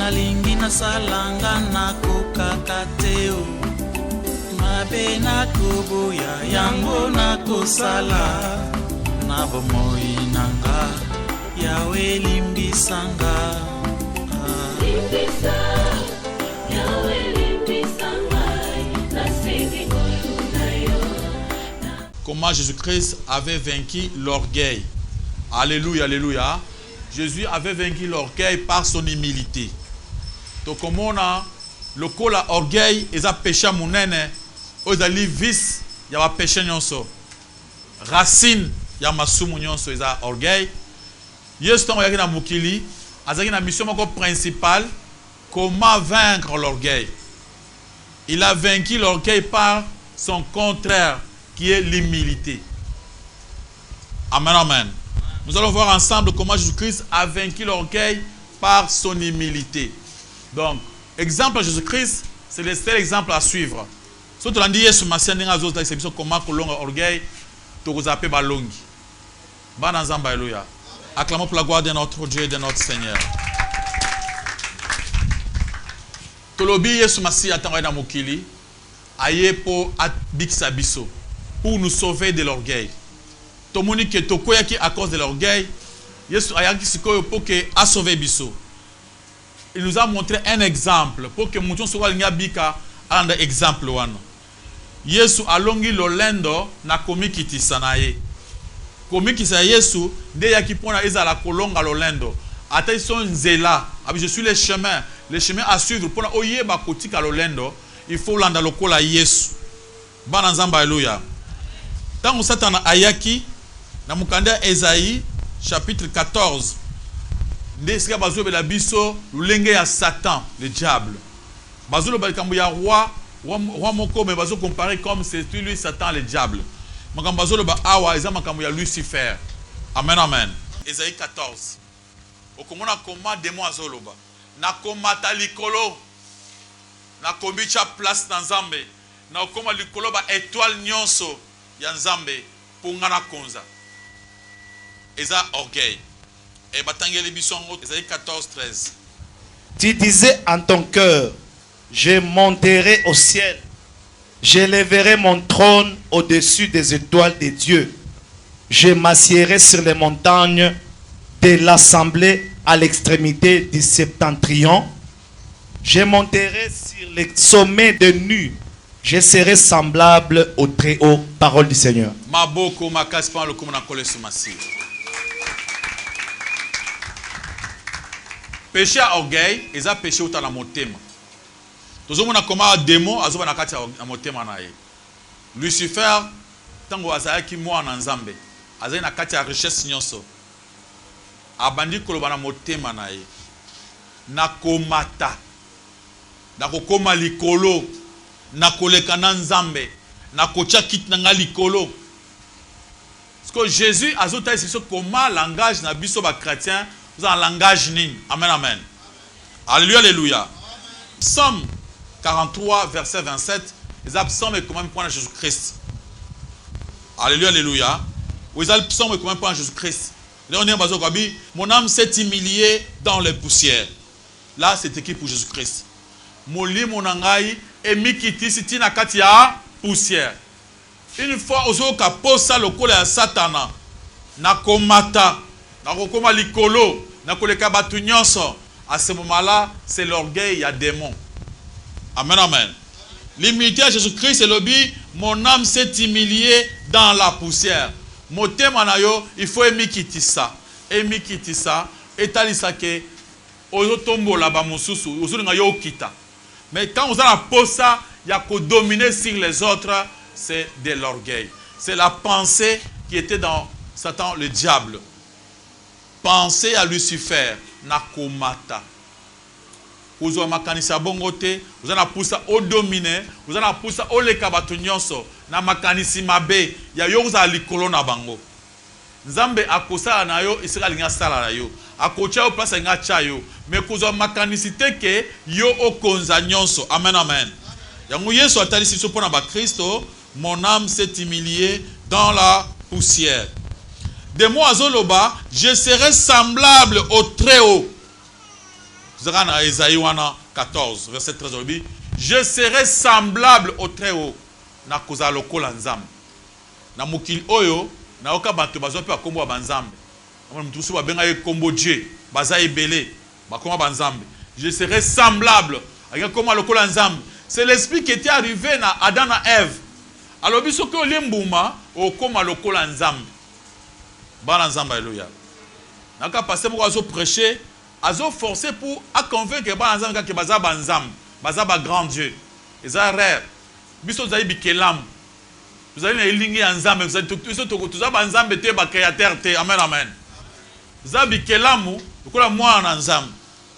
Nalingi na salanga na kokakateo mabe na koboya yango na kosala na bomoi nanga yawe limbisanga limbisa yawe limbisanga na sengi ngolunayo. Comment Jésus-Christ avait vaincu l'orgueil. Alléluia, alléluia. Jésus avait vaincu l'orgueil par son humilité. Donc comme on a le col à orgueil et ça péché monene aux ali vice il y a péché nyonso racine il y a masumu nyonso et ça orgueil yesu tango yaki na mukili azaki na mission moko principale comment vaincre l'orgueil. Il a vaincu l'orgueil par son contraire qui est l'humilité. Amen, amen. Nous allons voir ensemble comment Jésus-Christ a vaincu l'orgueil par son humilité. Donc, exemple de Jésus-Christ, c'est le seul exemple à suivre. Si tu l'as dit, c'est comment l'orgueil te balongi. Acclamons pour la gloire de notre Dieu et de notre Seigneur. Tolobi Yesu Masi atangwa na mokili aye po abikisa biso pour nous sauver de l'orgueil. Tomoni ke tokoyaki à cause de l'orgueil, Yesu ayaki sikoyo pour que a sauvé biso. Il nous a montré un exemple pour que muton soit linga bika anda exemple wana. Yesu alongi lolendo na komikiti sanaye. Komikisa Yesu nde yaki pona ezala kolonga lolendo. Ata son nzela, je suis le chemin à suivre pour oyeba kotika lolendo, il faut landa lokola Yesu. Bana nzamba haleluya. Tango Satan ayaki na mukanda Esaïe chapitre 14. Ndesika bazo bela biso lulenge ya Satan, le diable. Bazo lo balikambu ya roi moko mais bazo comparer comme c'est lui Satan le diable. Makambu bazo lo ba awa eza makambu ya Lucifer. Amen amen. Esaïe 14. Okomona koma démon azoloba. Na komata likolo. Na kombicha place na Nzambe. Na okoma likolo ba étoile nyonso ya Nzambe pungana konza. Eza orgueil. Et batangeli bisongo Esaïe 14:13. Tu disais en ton cœur, je monterai au ciel. J'élèverai mon trône au-dessus des étoiles de Dieu. Je m'assiérai sur les montagnes de l'assemblée à l'extrémité du septentrion. Je monterai sur les sommets de nues. Je serai semblable au Très-Haut. Parole du Seigneur. Maboko makaspan le komona kole sumasi. Péché à orgueil, et ça péché au la motema. Tous les gens qui ont des démons, ils ont un motema. Lucifer, tant que vous avez moi en Nzambe, vous avez une richesse nyonso. Abandi kolobana motema na ye. Na komata. Na kokoma likolo. Na koleka na Nzambe. Na kocha kit na likolo. Parce que Jésus a dit comment langage na biso ba chrétien, vous avez un langage nin. Amen amen. Alléluia alléluia. Psaume 43 verset 27, les psaumes est comment prendre Jésus-Christ. Alléluia alléluia. Vous avez le psaume est comment prendre Jésus-Christ. Mon âme s'est humiliée dans les poussières. Là, c'est écrit pour Jésus-Christ. Moli monangai et mikiti siti na katia poussière. Une fois aux ka posa le kole à Satana na komata na kokoma likolo na koleka batu nyonso. À ce moment-là, c'est l'orgueil, il y a démon. Amen amen. L'humilité à Jésus-Christ, c'est le but. Mon âme s'est humiliée dans la poussière. Motema na yo, il faut emikitisa. Emikitisa, etalisa ke ozotombo la ba mususu, ozolinga yo kita. Mais quand vous avez la posa, il y a qu'au dominer sur les autres, c'est de l'orgueil. C'est la pensée qui était dans Satan, le diable. Pensez à Lucifer, nakomata. Vous avez makanisa bongote, vous avez la poussa au dominer, vous avez la poussa au lekabatu nyonso. Na makanisi mabe ya yo za likolo na bango. nzambe akosala na yo esika linga sala na yo akocha yo place nga cha yo mais kozwa makanisité ke yo okonza nyonso. Amen amen. Yango Yesu atalisi so pona ba Kristo, mon âme s'est humiliée dans la poussière. De moi azoloba, je serai semblable au très haut. Vous avez dans Ésaïe 14 verset 13, je serai semblable au très haut. Na koza lokola nzambe. Na mokili oyo na oka bato bazo pe akombo ba nzambe. Mutusu ba benga ye kombo Dieu, baza ebele, ba kombo ba nzambe. Je serai semblable. Aka koma lokola nzambe. C'est l'esprit qui était arrivé na Adam et Ève. Alors biso ko lembuma o koma lokola nzambe. Bana nzambe alléluia. Naka passer pour azo prêcher, azo forcer pour à convaincre bana nzambe que baza ba nzambe, baza ba grand Dieu. Eza rare. Biso zayi bikelam. Vous allez elingi nzambe, vous allez tout ça ba nzambe te ba créateur te. Amen amen. Zabi kelamu lokola mwana nzambe.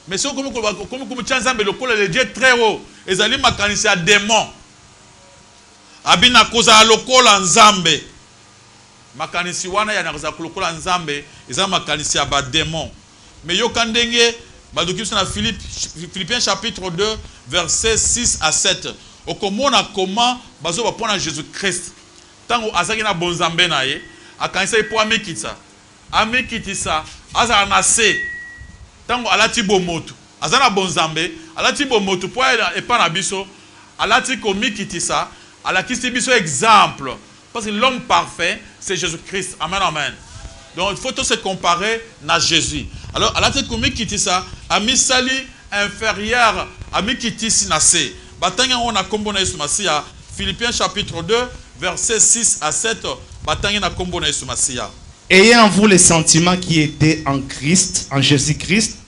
Mais si comme nzambe lokola le Dieu très haut, ezali makanisi ya démon. Abina koza lokola nzambe. Makanisi wana ya nakoza lokola nzambe, ezali makanisi ya ba démon. Mais yo kandenge badoki na Philippiens chapitre 2 verset 6 à 7. Okomona comment bazo ba pona Jésus-Christ. Tango azaki na bonzambe na ye, akanisa ipo amikitsa. Amikitisa aza nase. Tango alati bomotu. Azana bonzambe, alati bomotu po epa na biso, alati komikitisa, alakisi biso exemple. Parce que l'homme parfait, c'est Jésus-Christ. Amen, amen. Donc il faut tout se comparer à Jésus. Alors, alati komikitisa, amisali inférieur, amikitisi nase. Batanga on a kombona Yesu Masia, Philippiens chapitre 2, versets 6 à 7, batanga na kombona Yesu Masia. Ayez en vous les sentiments qui étaient en Christ, en Jésus-Christ,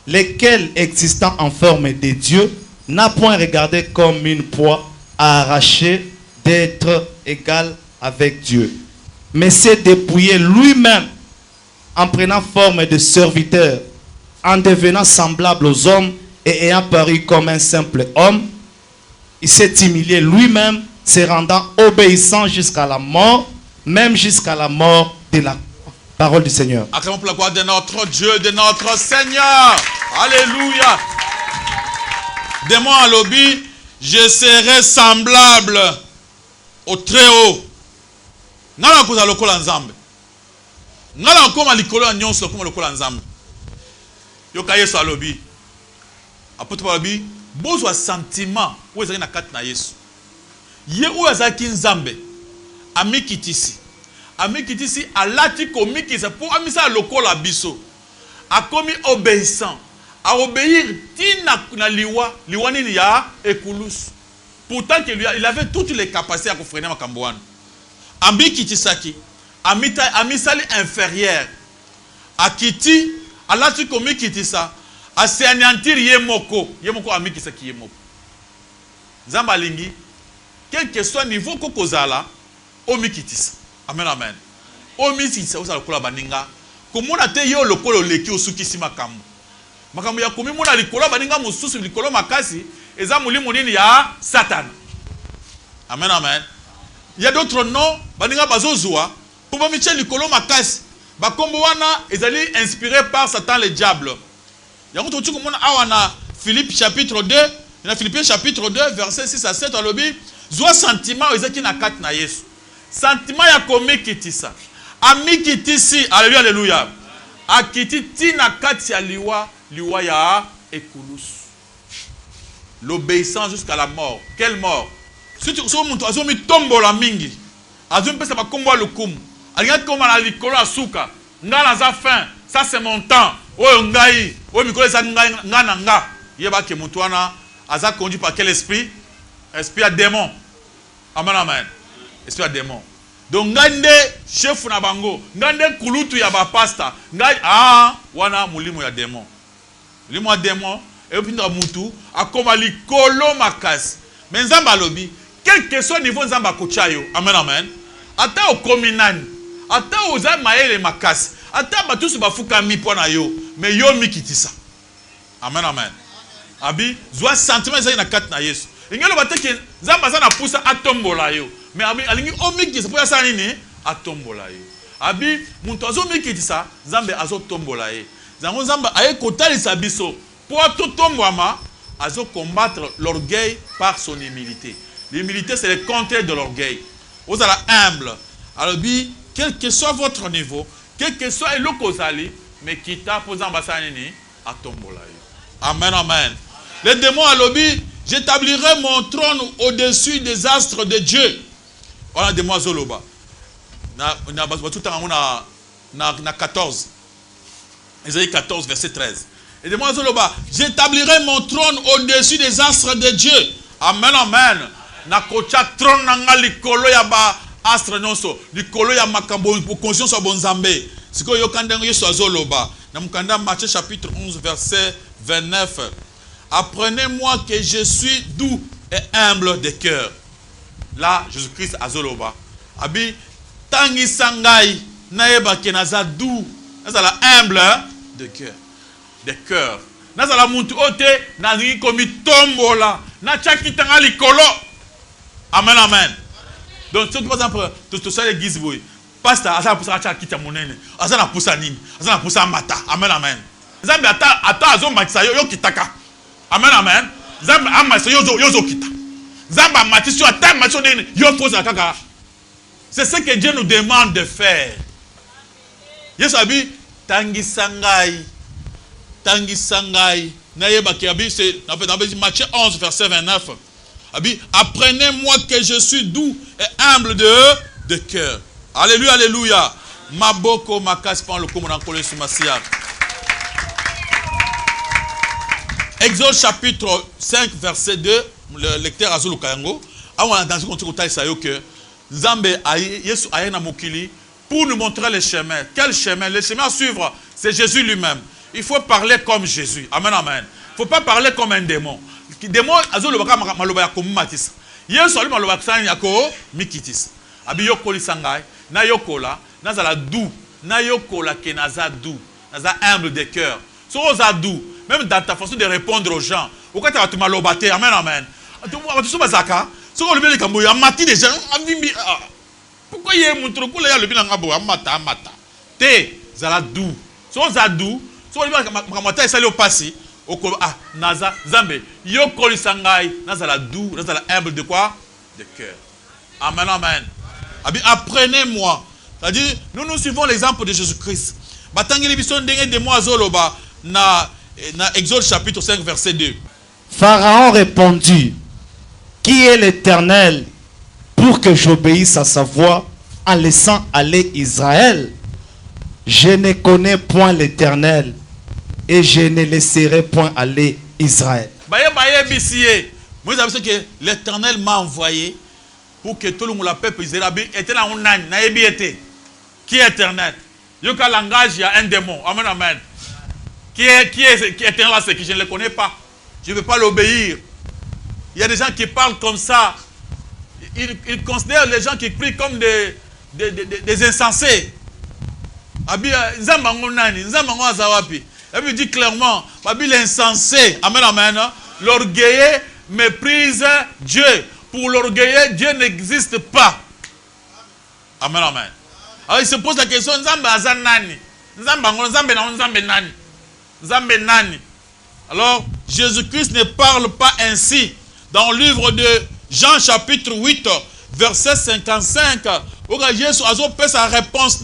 lesquels, existant en forme de Dieu, n'a point regardé comme une proie à arracher d'être égal avec Dieu, mais s'est dépouillé lui-même en prenant forme de serviteur, en devenant semblable aux hommes et ayant paru comme un simple homme. Il s'est humilié lui-même, se rendant obéissant jusqu'à la mort, même jusqu'à la mort de la parole du Seigneur. Acclamons pour la gloire de notre Dieu, de notre Seigneur. Alléluia. De moi à l'obi, je serai semblable au très haut. Ngala koza lokola nzambe. Ngala koma likolo nyonso koma lokola nzambe. Yoka Yesu alobi. Apôtre Babi, bozwa sentiment où ezali na kati na Yesu. Ye ou azaki nzambe. Amikitisi. Amikitisi alati komikisa pour amisa lokola biso. A komi obéissant. A obéir tina na liwa nini ya ekulus. Pourtant que lui il avait toutes les capacités à freiner makambo wana. Amikitisaki amisali inférieur. Akiti alati komikitisa a se anéantir yemoko amikisaki yemoko. Nzamba lingi quel que soit niveau kokozala omikitisa. Amen amen. Omikitisa osala kola baninga. Komona te yo lokolo leki osukisi makambo. Makambo ya komi mona likolo baninga mususu likolo makasi eza mulimo nini ya Satan. Amen amen. Il y a d'autres noms baninga bazozua pour bamiche likolo makasi. Bakombo wana ezali inspiré par Satan le diable. Yango totu komona awana Philippiens chapitre 2, na Philippiens chapitre 2 verset 6 à 7 alobi zwa sentiment ezaki na kati na Yesu. Sentiment ya komikitisa. Amikitisi, alléluia, alléluia. Akiti tina kati ya liwa ya ekulus. L'obéissance jusqu'à la mort. Quelle mort? Si tu so muntu azomi tombola mingi. Azomi pesa bakombo lukumu. Alingati koma na likolo asuka. Nga na za fin. Ça c'est mon temps. Oyo ngai, oyo mikolo za ngai nga nga. Yeba ke mutu wana aza conduit par quel esprit? Esprit à démon. Amen amen. Esprit à démon. Donc ngande chef na bango, ngande kulutu ya ba pastor, ngai wana mulimo ya démon. Mulimo ya démon et puis mutu akoma likolo makasi. Mais nzamba lobi, quel que soit niveau nzamba kochayo. Amen amen. Ata okominani, ata oza maele makasi, ata batusu bafuka mi pona yo, mais yo mikitisa. Amen amen. Abi zwa sentiment za na kati na Yesu. Ingelo bateke nzamba za na pusa atombola yo. Mais alingi omikisa po ya sa nini atombola yo. Abi muntu azomikitisa Nzambe azotombola ye. Zango Nzambe aye kotalisa biso pour tout tombwama azo combattre l'orgueil par son humilité. L'humilité c'est le contraire de l'orgueil. Vous êtes humble. Alors quel que soit votre niveau, quel que soit le causali, mais quitta pour Zambasanini à tombola. Amen, amen. Les démons à l'obi, j'établirai mon trône au-dessus des astres de Dieu. On a des mots zoloba. Na 14. Isaïe 14, verset 13. Et des mots zoloba, j'établirai mon trône au-dessus des astres de Dieu. Amen, amen. Na kocha trône nanga likolo ya ba astre nonso, likolo ya makambo pour conscience bonzambe. Siko yokandengo yesu azoloba. Na mukanda Matthieu chapitre 11 verset 29. Apprenez-moi que je suis doux et humble de cœur. Là, Jésus-Christ azoloba. Abi tangi sangai naeba kenaza doux, nazala humble de cœur. De cœur. Nazala muntu ote nazi komi tombola, na chaki tanga likolo. Amen, amen. Donc, par exemple, tout ça, l'église, oui. Pasteur, asa poussa chaki ta monene. Asa na poussa nini. Asa na poussa mata. Amen, amen. Zambe ata azo matisa yo kitaka. Amen, amen. Zambe amasa yo kita. Zambe matisa ata matisa nini yo fosa kaka. C'est ce que Dieu nous demande de faire. Yesu abi tangi sangai. Nayeba ki abi c'est dans Matthieu 11 verset 29. Apprenez-moi que je suis doux et humble de cœur. Alléluia, alléluia. Maboko makas pan le komonankole sumasia. Exode chapitre 5 verset 2. Le lecteur Azulu Kayango. On a dans ce contexte que Nzambe Yesu ayena mokili pour nous montrer le chemin. Quel chemin? Le chemin à suivre, c'est Jésus lui-même. Il faut parler comme Jésus. Amen, amen. Il ne faut pas parler comme un démon. Démon azolo baka maloba ya komumatisa. Yesu ali maloba kusani yako mikitis. Abi yokoli sangai na yokola nazala doux na yokola ke naza doux naza humble de cœur. So oza doux même dans ta façon de répondre aux gens. Okata tu maloba te amen amen. Tu so bazaka so ko lebele kambo ya mati des gens avimbi. Pourquoi yé muntro ko ya lebele ngabo amata. Te zala doux. So oza doux so lebele kamata esali opasi. Naza Zambe yokoli sangai nazala doux nazala humble de quoi? De cœur. Amen, amen. Apprenez-moi. C'est-à-dire nous suivons l'exemple de Jésus-Christ. Batangeli bison ndenge de moi zoloba na Exode chapitre 5 verset 2. Pharaon répondit: Qui est l'Éternel pour que j'obéisse à sa voix en laissant aller Israël? Je ne connais point l'Éternel et je ne laisserai point aller Israël. Moi, je sais que l'Éternel m'a envoyé pour que tout le monde, le peuple israélien, était là, qui est éternel? Il y a un langage, il y a un démon. Amen, amen. Qui est éternel, c'est que je ne le connais pas. Je ne veux pas l'obéir. Il y a des gens qui parlent comme ça. Ils considèrent les gens qui prient comme des insensés. Il dit clairement, l'insensé, amen, amen, l'orgueilleux méprise Dieu. Pour l'orgueilleux, Dieu n'existe pas. Amen, amen. Alors il se pose la question, alors Jésus-Christ ne parle pas ainsi. Dans le livre de Jean chapitre 8, verset 55, Jésus a fait sa réponse.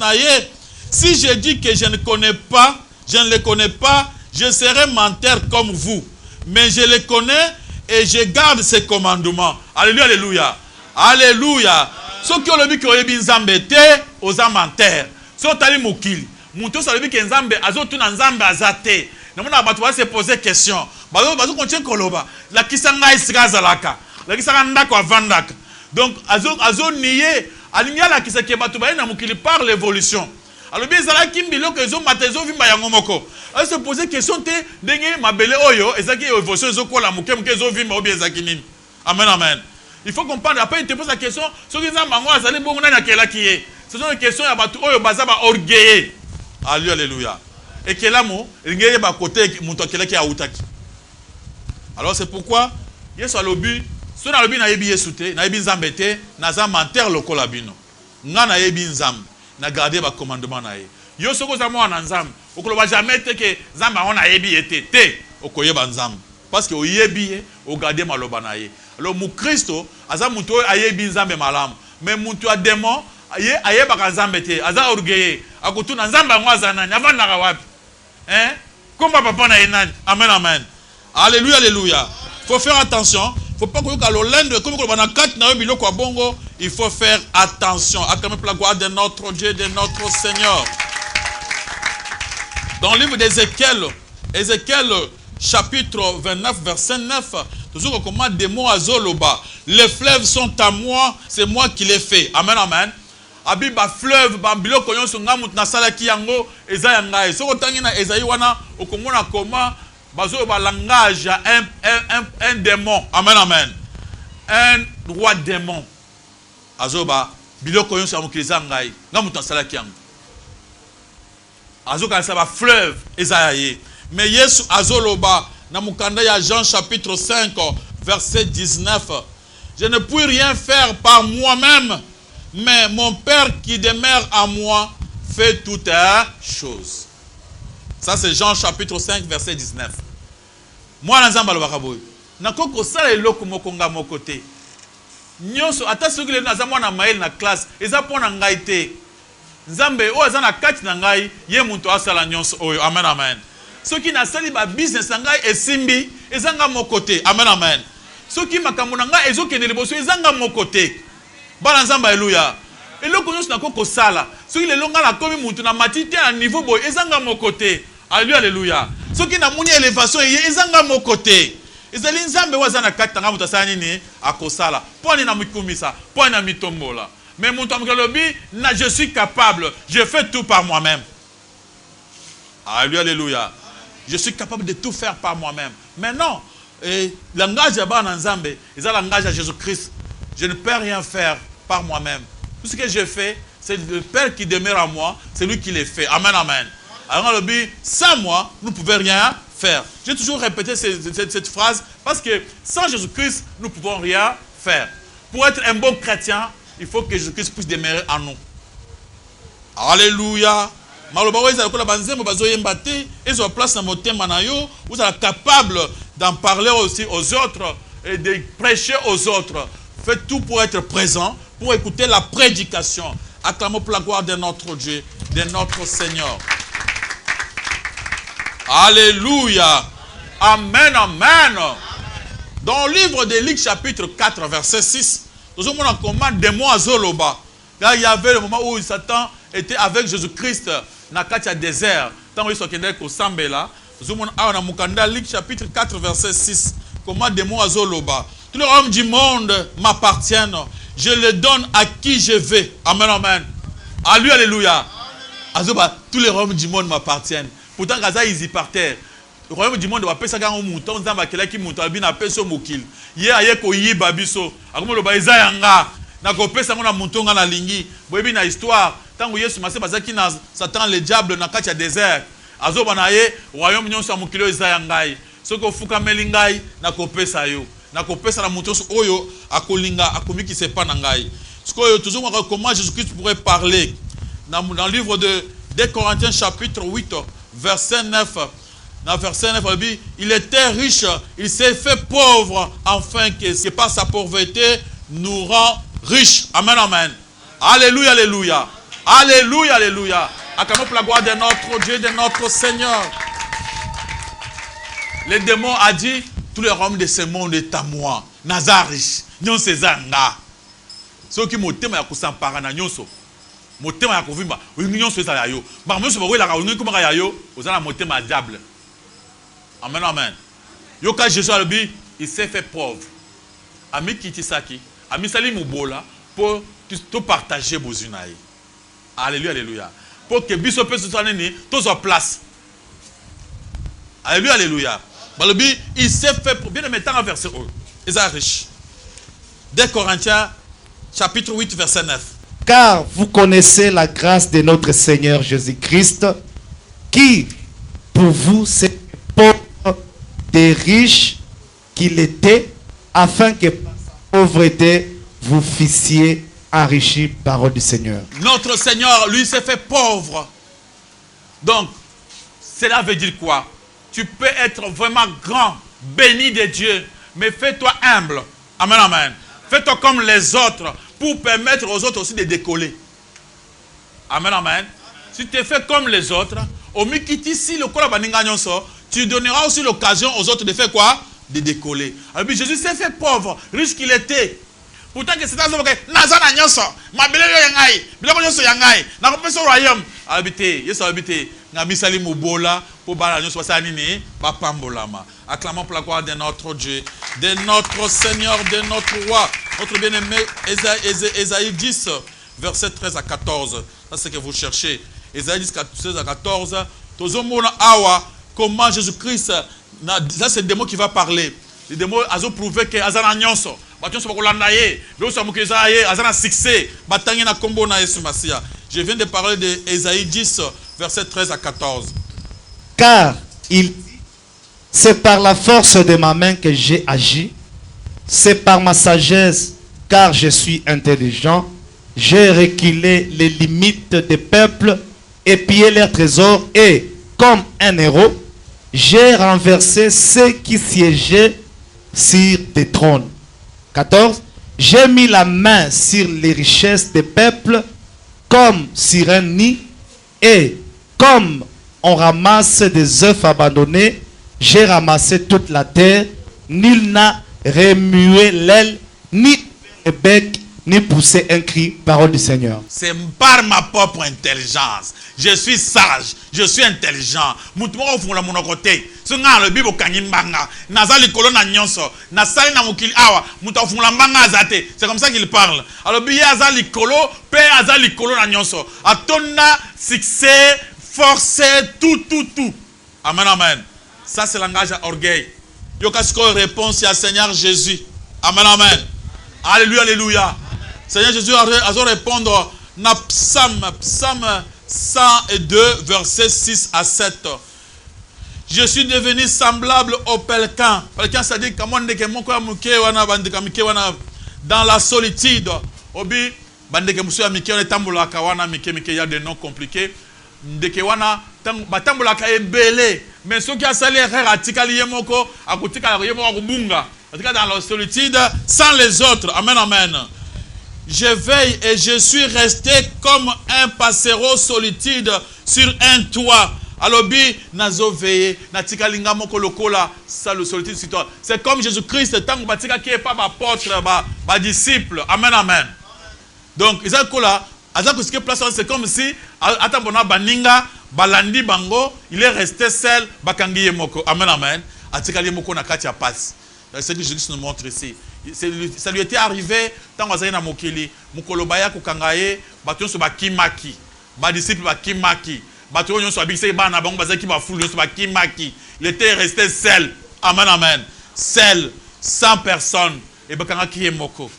Si je dis que je ne le connais pas, je serai menteur comme vous. Mais je le connais et je garde ses commandements. Alléluia, alléluia. Alléluia. Ceux qui ont le but qu'ils ont Nzambe te, aux menteur. Ceux qui ont mokili. Moutou ça le but que Nzambe azotu na Nzambe azate. Nous on se poser question. Bazo continue koloba. La kisanga isika zalaka. La kisanga ndako avandaka. Donc azo nié alinya la kisake batu ba na mokili par l'évolution. Alors bien ça là kimbilo que zo matezo vimba yango moko. On se poser question te ndenge mabele oyo ezaki évolution zo kola moke zo vimba obi ezaki nini. Amen, amen. Il faut comprendre. Après, il te pose la question. Ce qui ce sont des questions à batu oyo bazaba orgueilleux. Alléluia, alléluia. Et que là mo ngeye ba côté muto kele ki autaki. Alors c'est pourquoi Yesu alobi so na lobi na yebi Yesu te na yebi Nzambe te na za menteur lokola bino. Nga na yebi Nzambe. na garder ba commandement na ye. Yo soko za mwana nzambe, okoloba jamais te que nzambe on a yebi te okoyeba nzambe. Parce que oyebi ye, o garder maloba na ye. Alors mu Kristo aza mutu ayebi nzambe malamu, mais mutu a démon ayeba ka nzambe te, aza orgueilleux, akutuna nzambe ngwaza nani, avanda wapi? Hein? Comment papa na enani? Amen amen. Alléluia alléluia. Faut faire attention. Faut pas que l'olende comme on a quatre na biloko kwa bongo, il faut faire attention. Acclamer la gloire de notre Dieu, de notre Seigneur. Dans le livre d'Ézéchiel, Ézéchiel chapitre 29 verset 9, toujours comment des mots à Zoloba. Les fleuves sont à moi, c'est moi qui les fais. Amen amen. Abi ba fleuve ba biloko nyonso ngamu na sala ki yango eza yangai. Soko tangi na Esaïe wana okomona comment bazo ba langage un démon. Amen amen. Un roi démon. Azoba biloko nyonso amukiliza ngai ngamu na sala ki yango. Azoka sa ba fleuve Esaïe. Mais Yesu azoloba na mukanda ya Jean chapitre 5 verset 19. Je ne puis rien faire par moi-même, mais mon Père qui demeure en moi fait toutes choses. Ça c'est Jean chapitre 5 verset 19. Moi nzamba lo bakaboy. Nakoko sala eloko moko nga moko te. Nyonso ata soki le naza mwana mael na classe, eza pona ngai te. Nzambe o aza na kati na ngai, ye muntu asala nyonso oyo. Amen amen. Soki na sali ba business na ngai esimbi, ezanga moko te. Amen amen. Soki makambo na ngai ezokende liboso ezanga moko te. Bana nzamba haleluya. Eloko nyonso nakoko sala. Soki le longa na komi muntu na matite na niveau boy ezanga moko te. Alléluia alléluia. Soki na muni elevation ezanga moko te. Ezali nzambe waza na kati nga mutasala nini akosala. Poni na mikumisa, poni na mitombola. Mais mon lobi, je suis capable, je fais tout par moi-même. Alléluia alléluia. Je suis capable de tout faire par moi-même. Mais non, langage de Nzambe, c'est le langage de Jésus-Christ. Je ne peux rien faire par moi-même. Tout ce que je fais, c'est le Père qui demeure en moi, c'est lui qui les fait. Amen, amen. Alors, sans moi, nous ne pouvons rien faire. J'ai toujours répété cette phrase parce que sans Jésus-Christ, nous ne pouvons rien faire. Pour être un bon chrétien, il faut que Jésus-Christ puisse demeurer en nous. Alléluia. Vous êtes capable d'en parler aussi aux autres et de prêcher aux autres. Faites tout pour être présent, pour écouter la prédication. Acclamons pour la gloire de notre Dieu, de notre Seigneur. Alléluia. Amen, amen. Dans le livre de Luc chapitre 4 verset 6, nous avons un commande de mots à Zoloba. Là, il y avait le moment où Satan était avec Jésus-Christ dans le désert. Tant qu'ils sont au Sambela, nous avons un mukanda Luc chapitre 4 verset 6. Commande de mots à Zoloba. Tous les hommes du monde m'appartiennent. Je les donne à qui je veux. Amen, amen. Alléluia, alléluia. Azoba, tous les hommes du monde m'appartiennent. Pourtant, Gaza, ils y par terre. Le royaume du monde va passer un mouton, on va qui mouton, il a payé son moukil. Hier, il y a eu babiso. Agomo le baïza yanga. Na kopé ça mon mouton na lingi. Boyebi na histoire. Tant que Yesu masé bazaki na Satan le diable na katia désert. Azo banaye royaume nyonso mukilo eza yangai. Soko fuka melingai na kopé ça yo. Na kopé ça na mouton oyo akolinga akomi qui sait pas nangai. Soko yo toujours comment Jésus-Christ pourrait parler dans le livre de 2 Corinthiens chapitre 8 verset 9. Dans verset 9, il était riche, il s'est fait pauvre, afin que par sa pauvreté nous rend riches. Amen, amen. Alléluia, alléluia. Alléluia, alléluia. Acclamons pour la gloire de notre Dieu, de notre Seigneur. Le démon a dit, tous les hommes de ce monde est à moi. Nazarish, nyon sezanga. Ceux qui m'ont témoigné à Koussampara, nyonso. Motema ya kovimba, union so ezala yo. Ba monso ba wela ka union kuma ya yo, ozala motema diable. Amen amen. Yo ka Jésus albi, il s'est fait pauvre. Ami kitisaki, ami sali mubola pour tout partager bozunaï. Alléluia alléluia. Pour que biso pe so nini, to so place. Alléluia alléluia. Balobi, il s'est fait pauvre. Bien mettant un verset haut. Ils sont riches. 2 Corinthiens chapitre 8 verset 9. Car vous connaissez la grâce de notre Seigneur Jésus-Christ, qui, pour vous, s'est pauvre des riches qu'il était, afin que par sa pauvreté, vous fissiez enrichi, parole du Seigneur. Notre Seigneur, lui, s'est fait pauvre. Donc, cela veut dire quoi? Tu peux être vraiment grand, béni de Dieu, mais fais-toi humble. Amen, amen. Fais-toi comme les autres pour permettre aux autres aussi de décoller. Amen, amen. Si tu es fait comme les autres, au Mikitisi, tu donneras aussi l'occasion aux autres de faire quoi? De décoller. Alors, Jésus s'est fait pauvre, riche qu'il était. Pourtant que c'est un homme qui n'a nyonso, ma belle yangai, belle nyonso yangai, na ko peso royaume. Habité, yeso habité, na misali mubola pour bala nyonso basani ni ba pambolama. Acclamons pour la gloire de notre Dieu, de notre Seigneur, de notre roi, notre bien-aimé Ésaïe 10 verset 13 à 14. Ça c'est ce que vous cherchez. Ésaïe 10 13 à 14. Tozomona awa comment Jésus-Christ, ça c'est des mots qui va parler. Les démons ont prouvé que azana nyonso. Je viens de parler de Ésaïe 10, verset 13 à 14. Car il dit, c'est par la force de ma main que j'ai agi, c'est par ma sagesse, car je suis intelligent, j'ai reculé les limites des peuples, épié leurs trésors, et comme un héros, j'ai renversé ceux qui siégeaient sur des trônes. 14. J'ai mis la main sur les richesses des peuples comme sur un nid, et comme on ramasse des œufs abandonnés, j'ai ramassé toute la terre. Nul n'a remué l'aile, ni le bec, ni poussé un cri, parole du Seigneur. C'est par ma propre intelligence. Je suis sage, je suis intelligent. C'est comme ça qu'il parle. Alors, succès, force, tout. Amen, amen. Ça, c'est le langage orgueil. Yokasko réponse à Seigneur Jésus. Amen, amen. Alléluia, alléluia. Seigneur Jésus a répondre na psaume 102, versets 6 à 7. Je suis devenu semblable au pellequin. Pellequin, c'est-à-dire dans la solitude. Obi, bandeke musu ya mike on tambolaka wana mike il y a des noms compliqués. Ndeke wana batambolaka ebele. Mais ceux qui a salé erreur atikali yemoko, akutika yemoko kubunga. Atika dans la solitude sans les autres. Amen, amen. Je veille et je suis resté comme un passereau solitude sur un toit. Alobi nazo veillé natika linga moko lokola ça le solitude sur toi. C'est comme Jésus-Christ tant batika qui est pas ma porte ba disciple. Amen, amen. Donc izakola azako ce que place c'est comme si atambona baninga balandi bango, il est resté seul bakangi yemoko. Amen, amen. Atika yemoko na kati ya passe. C'est ce que Jésus nous montre ici. Ça lui était arrivé tant na mokili mukolo baya kukangaye baton so bakimaki ba disciple bakimaki baton yon so abikse bana bango bazaki ba fulu so bakimaki. Il était resté seul. Amen, amen. Seul, sans personne et bakanga kiyemoko.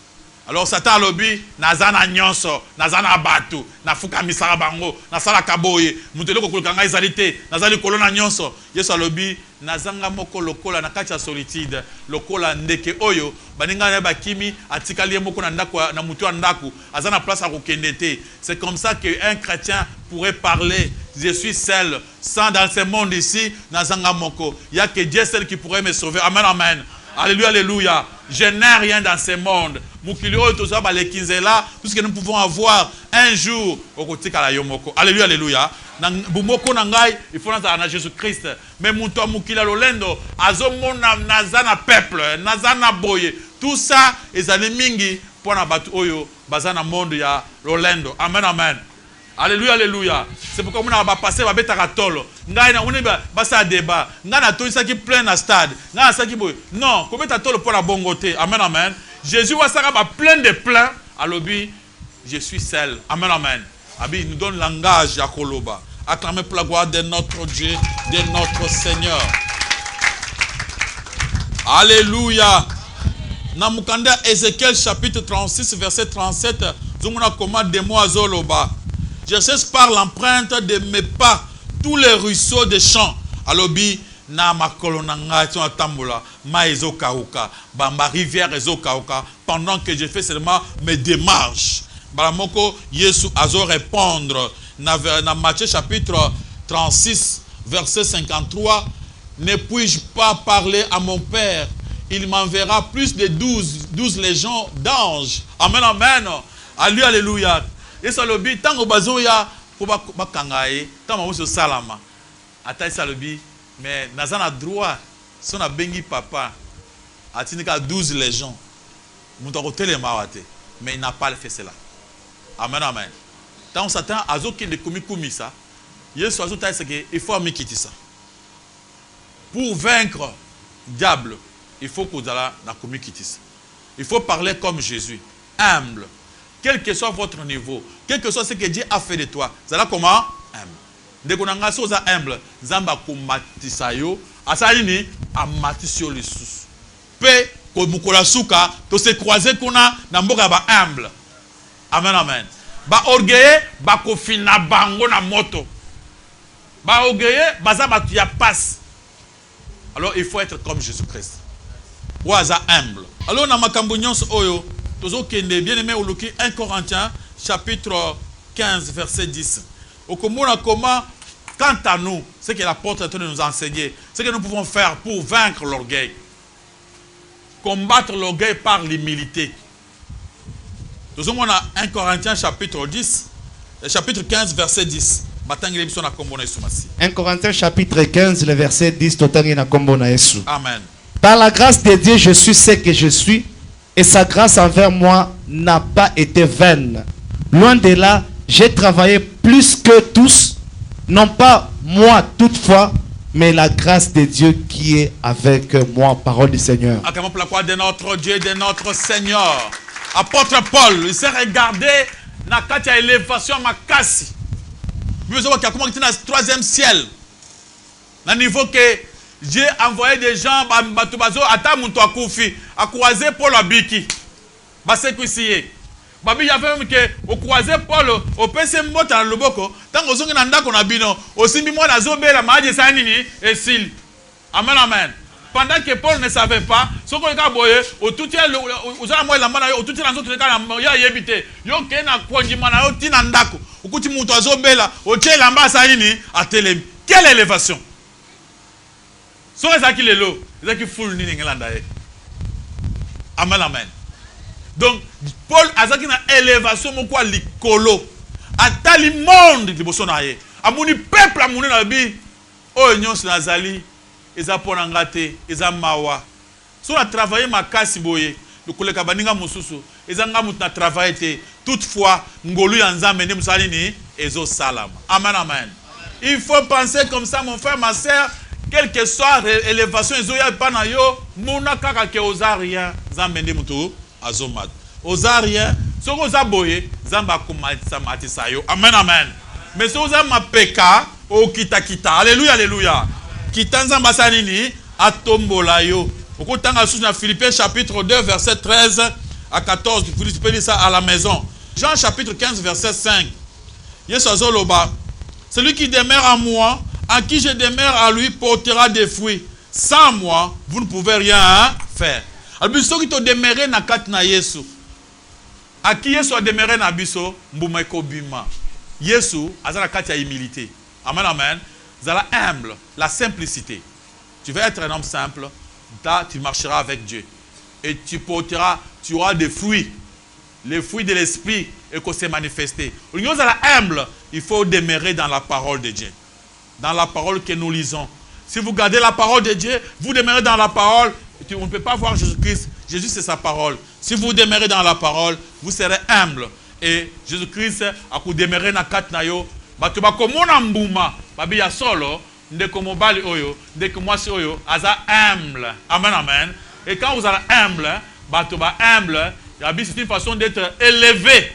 Alors Satan lobi nazana nyonso nazana batu na fuka misara bango na sala kaboye mutelo ko kanga izalite nazali kolona nyonso Yesu lobi nazanga moko lokola na kati ya solitude lokola ndeke oyo baninga na bakimi atikali moko na ndako na mutu ya ndako azana place à kokendete. C'est comme ça que un chrétien pourrait parler. Je suis seul sans dans ce monde ici nazanga moko. Il y a que Dieu seul qui pourrait me sauver. Amen, amen. Alléluia, alléluia. Je n'ai rien dans ce monde. Tout ce que nous pouvons avoir un jour au côté de Yomoko. Alléluia, alléluia. Il faut dans Jésus-Christ. Mais Mouto Mukila Lolendo, Azomona Nazana peuple, Nazana boye. Tout ça, les animingi pour na batu oyo, bazana monde ya Lolendo. Amen, amen. Alléluia, alléluia. C'est pourquoi on va passer à Betaratolo. On va passer à débat. On a tout ça qui plein à stade. Non, comment tu as tout pour la bonne côté. Amen, amen. Jésus va s'arrêter plein de plein. À l'objet, je suis seul. Amen, amen. Abi, il nous donne langage à Koloba. Acclamez pour la gloire de notre Dieu, de notre Seigneur. Alléluia. Namukanda Ézéchiel chapitre 36, verset 37. Zumuna koma demo azoloba. Je cesse par l'empreinte de mes pas tous les ruisseaux des champs. Alobi na makolonanga tambola ma ezokauka bamba rivière ezokauka pendant que je fais seulement mes démarches. Balamoko Yesu azo répondre na Matthieu chapitre 36 verset 53. Ne puis-je pas parler à mon Père? Il m'enverra plus de 12 légions d'anges. Amen, amen. Alléluia. Et ça le dit, tant que bazoya pour bakangaye, tant que salama. Ata ça le dit, mais nazana droit, son a bengi papa, a tinika 12 légions. Moutako telemawate, mais il n'a pas fait cela. Amen, amen. Tant que Satan a zo qui ne komi ça, Yesu azo taille que il faut me quitter ça. Pour vaincre le diable, il faut qu'on aille dans la communauté. Il faut parler comme Jésus, humble. Quel que soit votre niveau, quel que soit ce que Dieu a fait de toi, vous allez comment? Humble. Dès qu'on a un chose humble, Zamba kumatisayo, asalini amatisio les sous. Pe komukola suka, to se croiser qu'on a na mboka ba humble. Amen, amen. Ba orgueilleux, ba kofina bango na moto. Ba orgueilleux, baza ba tu ya passe. Alors il faut être comme Jésus-Christ. Waza humble. Alors dans makambo nyonso oyo, tozo kende bien aimé oluki 1 Corinthiens chapitre 15 verset 10. Okomona comment quant à nous, ce que l'apôtre est en train de nous enseigner, ce que nous pouvons faire pour vaincre l'orgueil. Combattre l'orgueil par l'humilité. Tozo mona 1 Corinthiens chapitre 15 verset 10. 1 Corinthiens chapitre 15, le verset 10. Amen. Par la grâce de Dieu, je suis ce que je suis, et sa grâce envers moi n'a pas été vaine. Loin de là, j'ai travaillé plus que tous, non pas moi toutefois, mais la grâce de Dieu qui est avec moi. Parole du Seigneur. Acclamons pour la gloire de notre Dieu et de notre Seigneur. Apôtre Paul, il s'est regardé dans la élévation à Makassi. Vous savez qu'il y a le troisième ciel. Dans le niveau que j'ai envoyé des gens à croiser Paul à Biki. Il y avait même que au croiser Paul au PC Mota dans le Boko. Tant que vous avez un bino, aussi moi la zobe la magie sanini et sil. Amen, amen. Pendant que Paul ne savait pas, ce qu'on a boyé, au tout tient aux amours la mana, au tout tient les autres cas, il y a évité. Yo kena kwandimana au tinandako. Au coup de montoiseau bella, au tient l'ambassade à télé. Quelle élévation! So ça qui est l'eau, c'est qui foule ni n'inglandaye. Amen, amen. Donc Paul a ça qui na élévation mon quoi likolo. A tali monde de bosonaye. A moni peuple a moni na bi. Oh nyon nazali. Eza pona ngate, eza mawa. So na travailler makasi boye, de koleka baninga mususu, eza nga mutu na travailler te. Toutefois, ngolu ya nzambe ne musali ni ezo salama. Amen, amen. Il faut penser comme ça mon frère, ma sœur, quelle que soit l'élévation ezo ya pana yo, mona kaka ke ozaria, nzambe ne mutu azomat. Ozaria, so oza boye, nzamba kumatisa matisa yo. Amen, amen. Mais so oza mapeka, o kita kita. Alléluia, alléluia. Kitanza Masanini a tombola yo. Au tanga sous na Philippiens chapitre 2 verset 13 à 14. Vous pouvez lire ça à la maison. Jean chapitre 15 verset 5. Yesozoloba. Celui qui demeure en moi, en qui je demeure à lui, portera des fruits. Sans moi, vous ne pouvez rien faire. Alors, ceux qui te demeurent na kat na Yesu. À qui Yesu a demeuré na biso, mbuma ekobima. Yesu azala kat ya humilité. Amen, amen. Zala humble, la simplicité. Tu vas être un homme simple, tu marcheras avec Dieu. Et tu porteras, tu auras des fruits. Les fruits de l'esprit et qu'on s'est manifesté. Zala humble, il faut demeurer dans la parole de Dieu. Dans la parole que nous lisons. Si vous gardez la parole de Dieu, vous demeurez dans la parole. On ne peut pas voir Jésus-Christ. Jésus, c'est sa parole. Si vous demeurez dans la parole, vous serez humble. Et Jésus-Christ, à vous demeurer dans la katnayo, batuba komona mbuma babi ya solo ndeko mobali oyo ndeko mwasi oyo aza humble. Amen, amen. Et quand vous êtes humble, batuba humble, c'est une façon d'être élevé.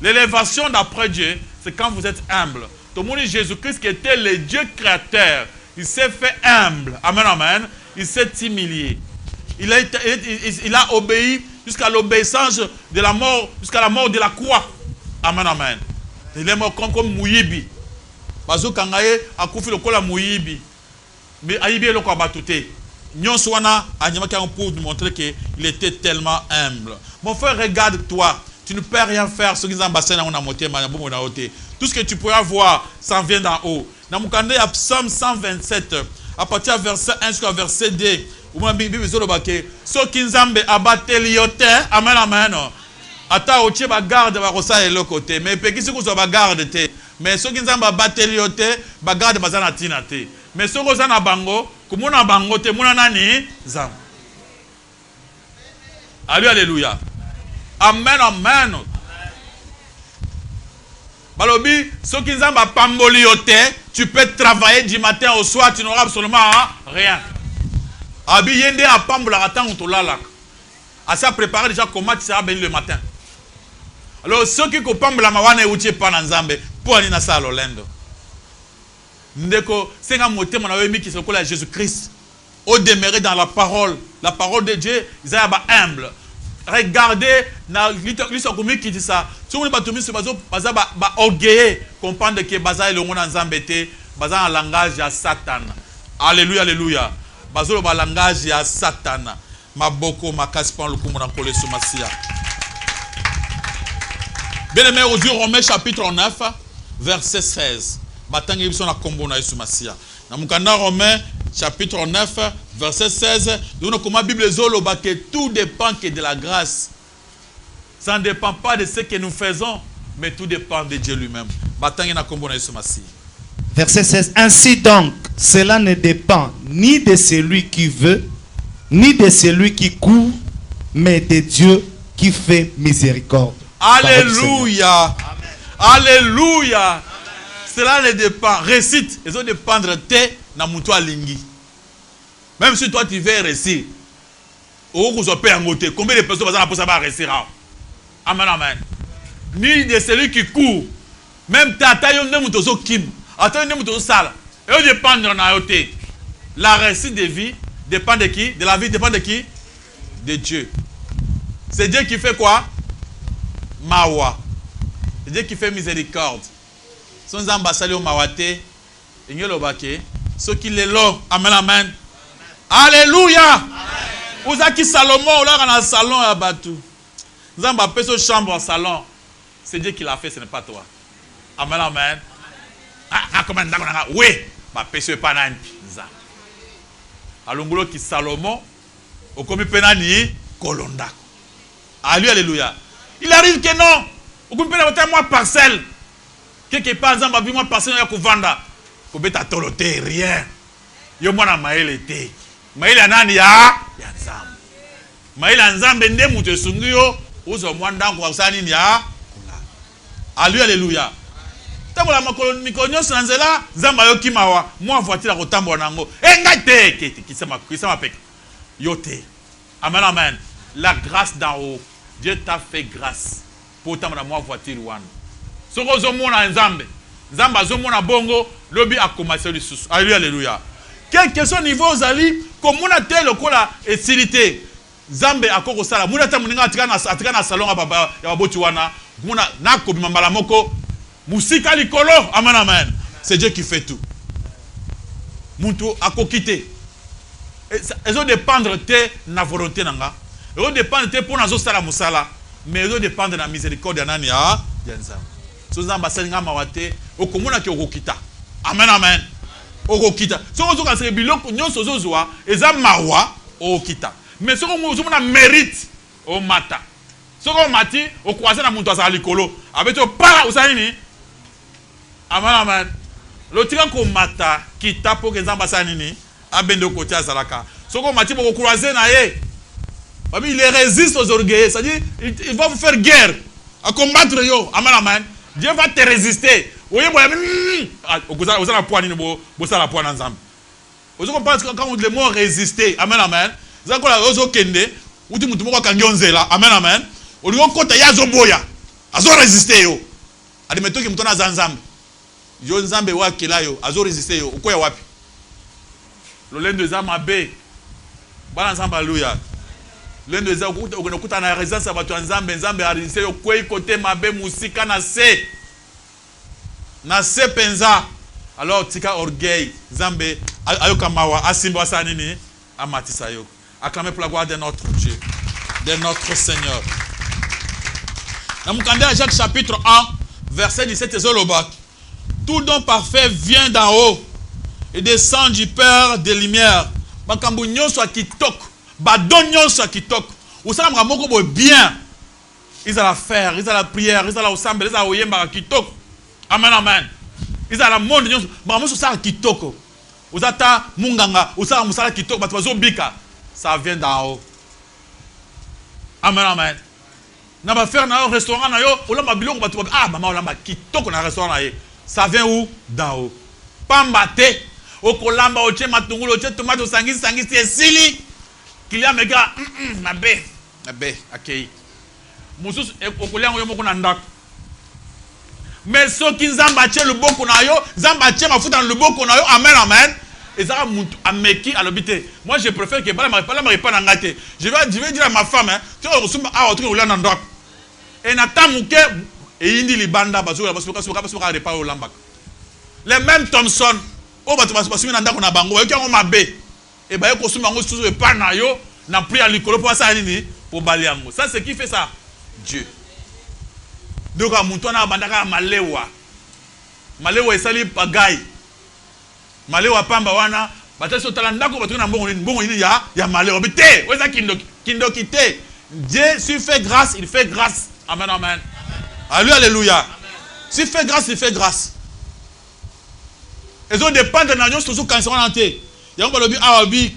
L'élévation d'après Dieu, c'est quand vous êtes humble. Tout le monde dit Jésus-Christ qui était le Dieu créateur, il s'est fait humble. Amen, amen. Il s'est humilié. Il a obéi jusqu'à l'obéissance de la mort, jusqu'à la mort de la croix. Amen, amen. Il est mort comme Mouyibi. Bazo Kangaye a koufi le kola Mouyibi. Mais Aïbi est le quoi batouté. Nyon Swana a pour nous montrer qu'il était tellement humble. Mon frère, regarde-toi. Tu ne peux rien faire. Tout ce que tu pourras voir, ça vient d'en haut. Dans mon candidat, il y a Psaume 127, à partir du verset 1 jusqu'à verset 2. Ce qui nzambe abateli yote, amen amen. Ata otie ba garde ba kosa elo côté, mais pe kisi ko so ba garde te. Mais ce qui nzambe abateli yote, ba garde bazana tina te. Mais ce ko na bango, kumuna bango te muna nani nzambe. Alléluia. Amen, amen. Balobi, ce qui nzamba pamboli yote, tu peux travailler du matin au soir, tu n'auras absolument rien. Abi yende a pambola ratan ou tolala. Asa préparer déjà comment tu seras béni le matin. Alors ceux qui pambola mawana utie pa na nzambe, pour aller na sa lolendo. Ndeko, senga motema na wemi qui se colle à Jésus-Christ. Au demeurer dans la parole de Dieu, ils sont humbles. Regardez, qui dit ça. Si on est battu, c'est orgueilleux. Comprendre que Baza est le monde en Zambété, Baza en langage à Satan. Alléluia, alléluia. Baza le langage à Satan. Ma boko, ma caspan, le coup, mon collé sur ma sia. Bien aimé, aujourd'hui, Romains chapitre 9, verset 16. Batangi ibison la combo na sur ma sia. Dans mon canard Romains chapitre 9, verset 16, nous avons comme la Bible que tout dépend que de la grâce. Ça ne dépend pas de ce que nous faisons, mais tout dépend de Dieu lui-même. Verset 16. Ainsi donc, cela ne dépend ni de celui qui veut, ni de celui qui court, mais de Dieu qui fait miséricorde. Alléluia. Alléluia. Cela ne dépend. Récite. Ils ont dépendre de tes namuto lingi. Même si toi tu veux réussir, combien de personnes vont réussir? Amen, amen. Ni de celui qui court, même tata yon ne mutozo kim, ata yon ne mutozo sala. Et dépend de la yote. La réussite de vie dépend de qui? De la vie dépend de qui? De Dieu. C'est Dieu qui fait quoi? Mawa. C'est Dieu qui fait miséricorde. Son ambassade au mawate, ingelo bake, ceux qui les l'ont. Amen, amen. Alléluia. Vous avez qui Salomon, là dans le salon à Batou. Nous avons appelé ce chambre en salon. C'est Dieu qui l'a fait, ce n'est pas toi. Amen, amen. Ah, comment on a oui, ma péché pas nan. Alongulo qui Salomon, au commis penani, Kolonda. Alléluia. Il arrive que non. Au commis penani, moi parcelle. Quelque part, nous avons moi parcelle, il y a vanda. Kobeta toloté, rien. Yo mwana maele te. Maele anani ya nzambe. Maele nzambe nde mutu sungu yo uzo mwanda kwa usani ni ya kula. Alléluia. Tabola makolo mikonyo sanzela nzamba yo kimawa mwa voiture ko tambo nango. Engate kiti kisama pek. Yote. Amen, amen. La grâce d'en haut. Dieu t'a fait grâce pour tambo na mwa voiture wana. Soko zo mona nzambe. Nzamba zo mona bongo lobi akomasa lisusu. Alléluia. Quel que soit niveau aux alliés, comme on a tel au cola et silité, Zambe a koko sala, muna ta muninga atika na salon ya baboti wana, muna na kobi mambala moko, musika likolo, amen amen. C'est Dieu qui fait tout. Muntu a kokité. Ils ont dépendre de na volonté nanga. Ils ont dépendre de pour nazo sala musala, mais ils ont dépendre de la miséricorde ya nani ya nzambe. So nzamba salinga mawate, okomuna ki okokita. Amen amen. Okokita. Soko zoka se biloko nyonso zozwa eza mawa okita. Mais soko mozomona mérite o mata. Soko mati okwaza na muntu azali likolo. Abeto para usanini. Amen amen. Lotika ko mata kita po kezamba sanini abende côté azalaka. Soko mati boko croiser na ye. Babi il résiste aux orgueilleux, c'est-à-dire il va vous faire guerre à combattre yo. Amen amen. Dieu va te résister. Oye boya oza la poigne ni bo ça la poigne ensemble. Ozo comprendre quand le mot résister. Amen amen. Zako la ozo kende, uti mutu moko kangyonzela. Amen amen. Olingo kota ya zo boya. Azo résister yo. Adi metoki mutona za nzambe. Yo nzambe wa kela yo, azo résister yo. Ukoya wapi? Lolendo za mabe. Bana nzambe haleluya. Lendo za ukuta na résidence ya batu nzambe nzambe a résister yo kwei kote mabe musika na se. Na se penza. Alors tika orgueil nzambe ayoka mawa asimba sanini amatisa yo. Acclamez pour la gloire de notre Dieu, de notre Seigneur. Dans mon candidat Jacques chapitre 1, verset 17 et Zolobak. Tout don parfait vient d'en haut et descend du Père des Lumières. Bakambu nyonso kitoko, badon nyonso kitoko. Usala moko bo bien. Ils allaient faire, ils allaient prière, ils allaient ensemble, ils allaient oyemba kitoko. Amen amen. Ils allaient monde nyonso, bamoso sa kitoko. Usata munganga, usala musala kitoko, batu bika. Ça vient d'en haut. Amen amen. Na ba faire na restaurant na yo, olamba biloko batu ah mama olamba kitoko na restaurant na ye. Ça vient où? D'en haut. Pambate. Okolamba oche matungulu oche tomate sangisi esili. Kilia mega mabe akei. Mususu okolia yo moko na ndako. Mais soki nzamba che luboko na yo, nzamba che mafuta na luboko na yo. Amen amen. Et ça ameki à l'habité. Moi je préfère que pas la répondre en gâté. Je vais dire à ma femme hein, tu vas ressemble à autre ou là dans ndako. Et natamuke et indi libanda bazoka repas au lambak. Les mêmes Thompson o batu basumi na ndako na bango yo kango mabe. Et ba yo kosuma ngo susu epa na yo na pri à likolo pour ça nini pour baliango. Ça c'est qui fait ça? Dieu. Donc à mutona bandaka malewa. Malewa esali pagai. Malewa pamba wana bataso talandako batu na mbongo nini ya malewa bité. Weza kindoki te. Dieu s'il fait grâce, il fait grâce. Amen amen. Alléluia. S'il fait grâce, il fait grâce. Et donc dépend de l'agneau surtout quand ils sont rentrés. Il y a un balobi awabi.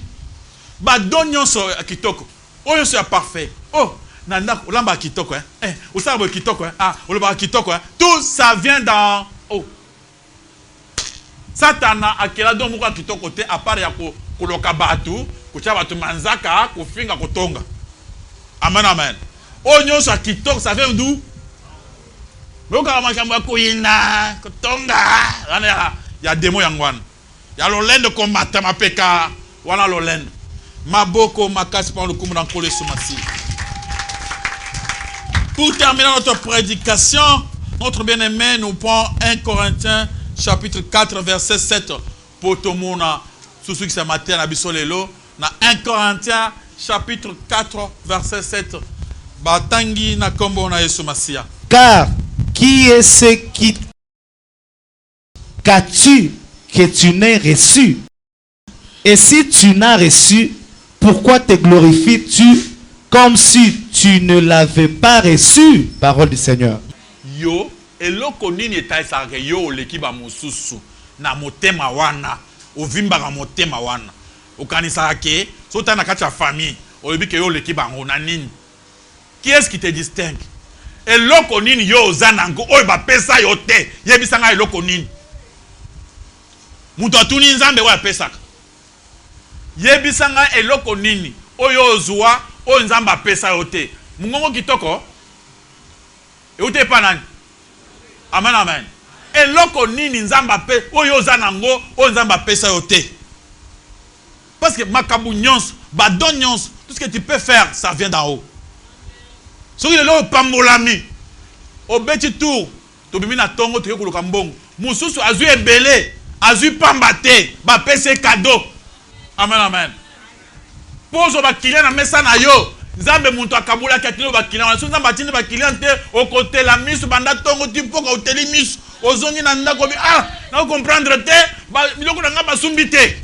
Ba donyon so kitoko. Oh yo c'est parfait. Oh nanda olamba kitoko hein. Osabo kitoko hein. Ah olamba kitoko hein. Tout ça vient dans oh. Satana akela don muka kitoko te à part ya ko loka batu, ko cha batu manzaka, ko finga ko tonga. Amen amen. Oh nyonso kitoko ça vient d'où? Boka makamba ko yina, ko tonga. Il y a des mots yangwan. Il y a l'olende combattant ma peka. Voilà l'olende. Maboko makasi par le coup dans le somasi. Pour terminer notre prédication, notre bien-aimé nous prend 1 Corinthiens chapitre 4 verset 7 pour tout le monde sous ce qui s'est maté à Bisolelo. Dans 1 Corinthiens chapitre 4 verset 7. Batangi na kombo na Yesu Masia. Car qui est ce qui qu'as-tu que tu n'aies reçu? Et si tu n'as reçu, pourquoi te glorifies-tu comme si tu ne l'avais pas reçu? Parole du Seigneur. Yo, eloko nini etaisaka yo lekiba mususu na motema wana, ovimbaka motema wana. Okanisaka ke, sota na kati ya famille, oyebi ke yo lekiba ngo na nini? Qui est-ce qui te distingue? Eloko nini yo ozanango, oyo bapesa yo te, yebisanga eloko nini? Mutu atuni nzambe wa pesaka. Yebisanga eloko nini oyo ozwa oyo nzamba pesa yote. Mungongo kitoko yote pa nani? Amen amen. Eloko nini nzamba pe oyo ozanango oyo nzamba pesa yote. Parce que makabu nyonso, badon nyonso, tout ce que tu peux faire ça vient d'en haut. Soki lelo pambolami obeti tour to bimi na tongo to yokoloka mbongo. Mususu azu ebele azu pambate ba pese cadeau. Amen amen. Pozo ba client na mesa na yo. Nzambe muntu akabula katilo ba client. So nzamba tinde ba client te au côté la misu banda tongo tipo ka hoteli misu. Ozongi na ndako bi na comprendre te ba biloko na ngaba sumbite.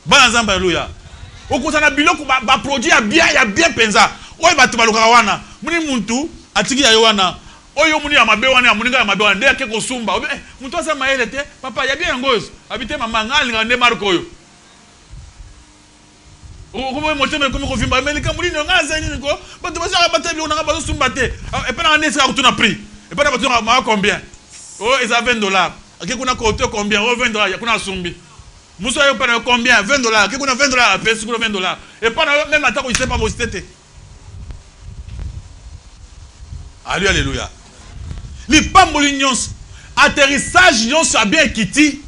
Ba nzamba haleluya. Okutana biloko ba produit ya bien penza. Oyo batu baluka wana. Muni muntu atiki ya yo wana. Oyo muni ya mabe wana ya muninga ya mabe wana nde yake kosumba. Muntu asa maele te papa ya bien ngozo. Habite mama ngali ngande marko yo. Comment motema comme ko vimba mais kamuli ngaza nini ko batu basaka batabi ona ngaba sumba te. Et pas na nesi ka kutuna prix. Et pas na batu ma combien? Oh, ils a $20. Ake kuna ko te combien? Oh, $20 ya kuna sumbi. Muso yo pa na combien? $20. Ake kuna $20 à payer sur $20. Et pas na même atako il sait pas mostete. Alléluia. Les pamboli nyons atterrissage nyons a bien kiti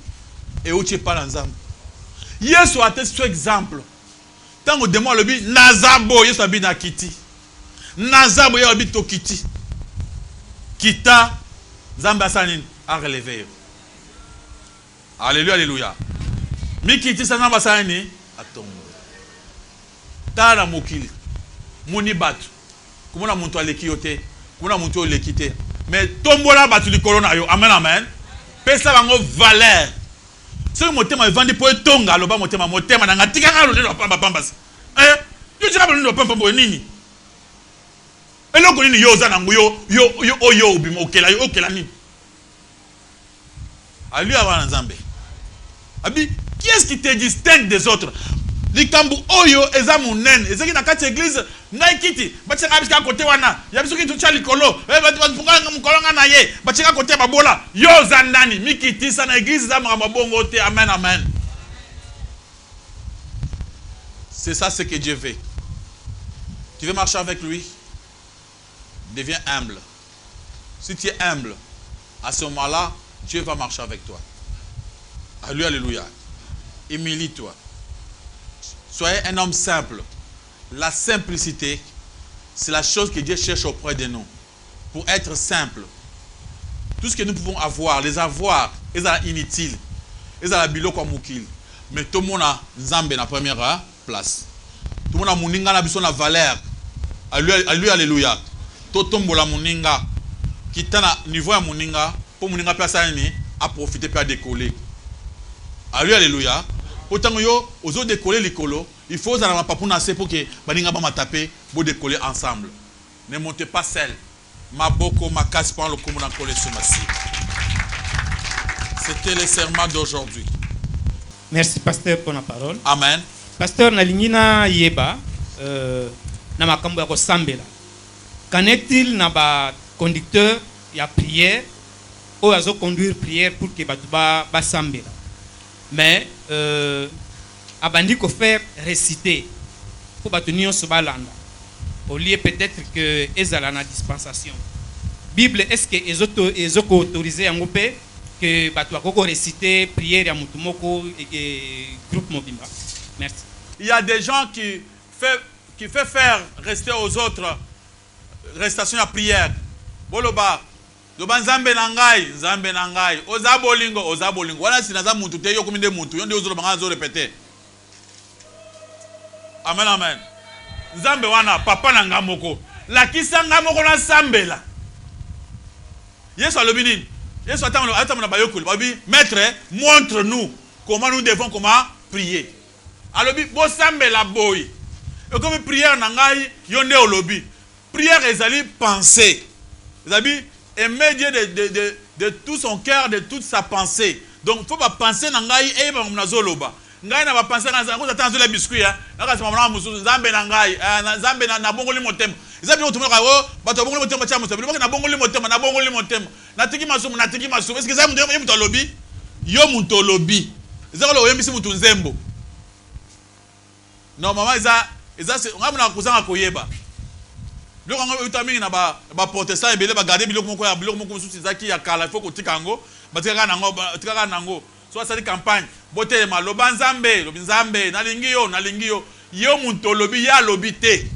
et où tu pas ensemble. Yesu a testé exemple. Tant que démon le bi nazabo Yesu a bien na kiti. Nazabo Yesu a bien to kiti. Kita zamba sanin a relever. Alléluia alléluia. Mi kiti sanamba sanini atongo. Tala mokili. Muni batu. Kumona muntu aleki yote. kuna muntu lekité mais tombola batu likolo na yo amen amen pesa bango valeur ce motema vandi po tonga aloba motema na ngatika ngalo le pamba pamba yo tira balo pamba pamba nini eloko nini yo za nangu yo oyo obimo okela nini ali avant nzambe abi qui est-ce qui te distingue des autres likambu oyo eza munene ezaki na kati église ngai kiti batsenga bisika côté wana ya biso kitu cha likolo batpunga mukolonga na ye batsenga côté babola yo za ndani mikiti sana église za mabongo te amen amen. C'est ça ce que Dieu veut. Tu veux marcher avec lui, deviens humble. Si tu es humble, à ce moment-là, Dieu va marcher avec toi. Alléluia. Humilie-toi. Soyez un homme simple. La simplicité, c'est la chose que Dieu cherche auprès de nous. Pour être simple. Tout ce que nous pouvons avoir, les avoirs, ils sont inutiles. Ils sont biloko mukil. Mais tout le monde a Nzambe na première place. Tout le monde a muninga na biso na valeur. Alléluia. Totombola muninga. Kita na niveau ya muninga, pour muninga place ni à profiter puis à décoller. Alléluia. Autant yo ozo décoller likolo, il faut ça na papuna c'est pour que baninga ba mataper pour décoller ensemble. Ne montez pas seul. Maboko makasi pour le komona coller ce massif. C'était le serment d'aujourd'hui. Merci pasteur pour la parole. Amen. Pasteur Nalingina Yeba na makambo ya kosambela. Qu'en est-il na ba conducteur ya prière ou azo conduire prière pour que batuba ba sambela. Mais abandi ko faire réciter pour batunio so balanda. Au lieu peut-être que ezala na dispensation. Bible est-ce que ezoko autorisé en pe que batu akoko réciter prière ya mutu moko et groupe mobimba. Merci. Il y a des gens qui fait faire rester aux autres restation à prière. Boloba loba nzambe na ngai oza bolingo wana sinaza mutu te yo kominde mutu yo nde ozolo banga zo répéter. Amen amen. Nzambe wana papa na ngamoko la kisanga moko na sambela. Yesu alobi nini? Yesu attend na bayokuli babi maître montre-nous comment nous devons prier. Alobi bo sambela boy. Et comme prière na ngai yo nde olobi. Prière ezali pensée. Ezali aimer Dieu de tout son cœur, de toute sa pensée. Donc il faut pas penser na ngai e ba mnazoloba. Ngai na ba penser na ngai attendre les biscuits hein. Na ka mama mususu nzambe na ngai nzambe na bongoli motema. Nzambe otumaka o bato bongoli motema cha musabi. Na bongoli motema na tiki masumu. Est-ce que ça mutu alobi? Yo mutu olobi. Ezakolo oyembisi mutu nzembo. Non maman eza ngamuna kuzanga koyeba. Biloko ngo utamingi na ba protestant ebele ba garder biloko moko ya biloko moko mususu zaki ya kala faut kotika ngo batika tika nango so asali campagne bote ma loba nzambe nalingi yo yo muntu lobi ya lobi te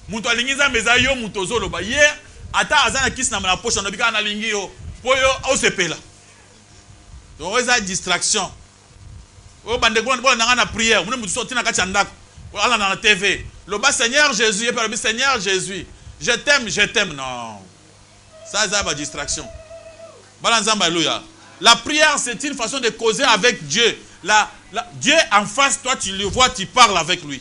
muntu alingi nzambe za yo muntu zoloba ye ata azana kisi na poche na bika nalingi yo po yo osepela donc eza distraction o bande ko na na prière mune mutu sorti na kati ndako ala na TV loba Seigneur Jésus et par Seigneur Jésus je t'aime. Non. Ça, c'est la distraction. Alléluia. La prière, c'est une façon de causer avec Dieu. Dieu en face, toi, tu le vois, tu parles avec lui.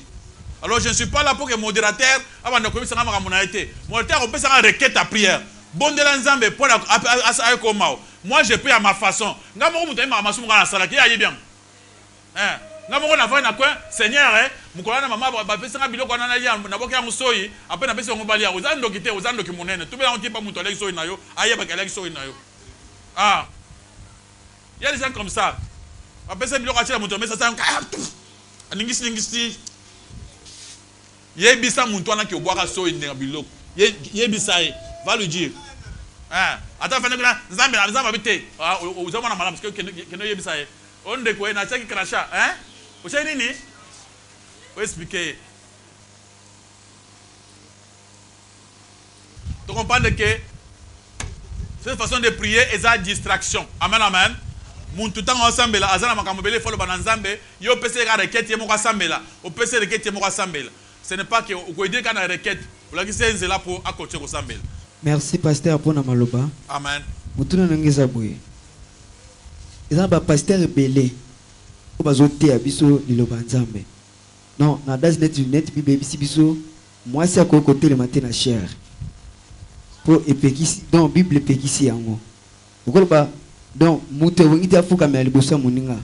Alors, je ne suis pas là pour que modérateur, modérateur, on peut faire une requête à prière. Bon de l'ensemble, moi, je prie à ma façon. Ngamoko na va na quoi Seigneur mukola na mama ba pesa biloko na ya na boka musoi après na pesa ngobali ya uzando kite uzando kimunene tube na ontipa muto leki soi nayo ayeba ka leki soi nayo il y a des gens comme ça ba pesa biloko achira muto mesa ça ningisi yebisa muto na ki obwaka soi ndenga biloko yebisa va lui dire ata fane kuna nzambe bite uzama na malamu parce que keno yebisa on de quoi na chaki crachat vous savez nini? Vous expliquer. Tu comprends que cette façon de prier est une distraction. Amen, amen. Mon tout temps ensemble là, azana makamobele follow bananzambe, yo pese ka requête yemo ensemble là, o pese requête yemo ensemble. Ce n'est pas que au dire kana requête, vous la qui c'est là pour accoter ensemble. Merci pasteur pour na maloba. Amen. Mutuna nangeza boye. Eza ba pasteur belé. Ko bazote abiso liloba nzambe. Non, na das net bible biso. Moi c'est à côté le matin na cher. Pour epekisi donc bible epekisi yango. Pourquoi ba donc muté wingiti afuka me alibosa muninga.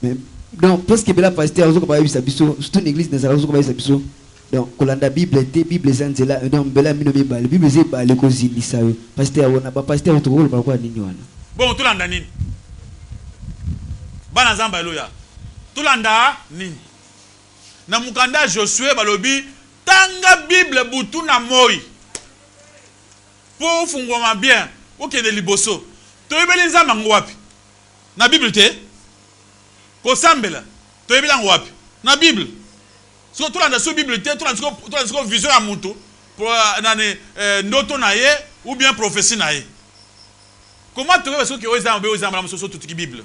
Mais donc parce que bela pasteur ozo ko ba bisa biso, surtout l'église na zala ozo ko ba bisa biso. Donc kolanda bible te bible zanzela donc bela mino bible bible ze ba le ko zilisa yo. Pasteur wona ba pasteur to ko ba kwa nini wana. Bon, tulanda nini? Bana zamba eloya. Tulanda nini? Na mukanda Josué balobi tanga bible butu na moi. Pour fungoma bien, OK de liboso. To yebeli nzamba ngwapi? Na bible te? Ko sambela. To yebeli ngwapi? Na bible. So tulanda so bible te, tulanda so vision ya mutu pour nane ndoto na ye ou bien prophétie na ye. Comment tu veux que ozamba mososo tutiki bible?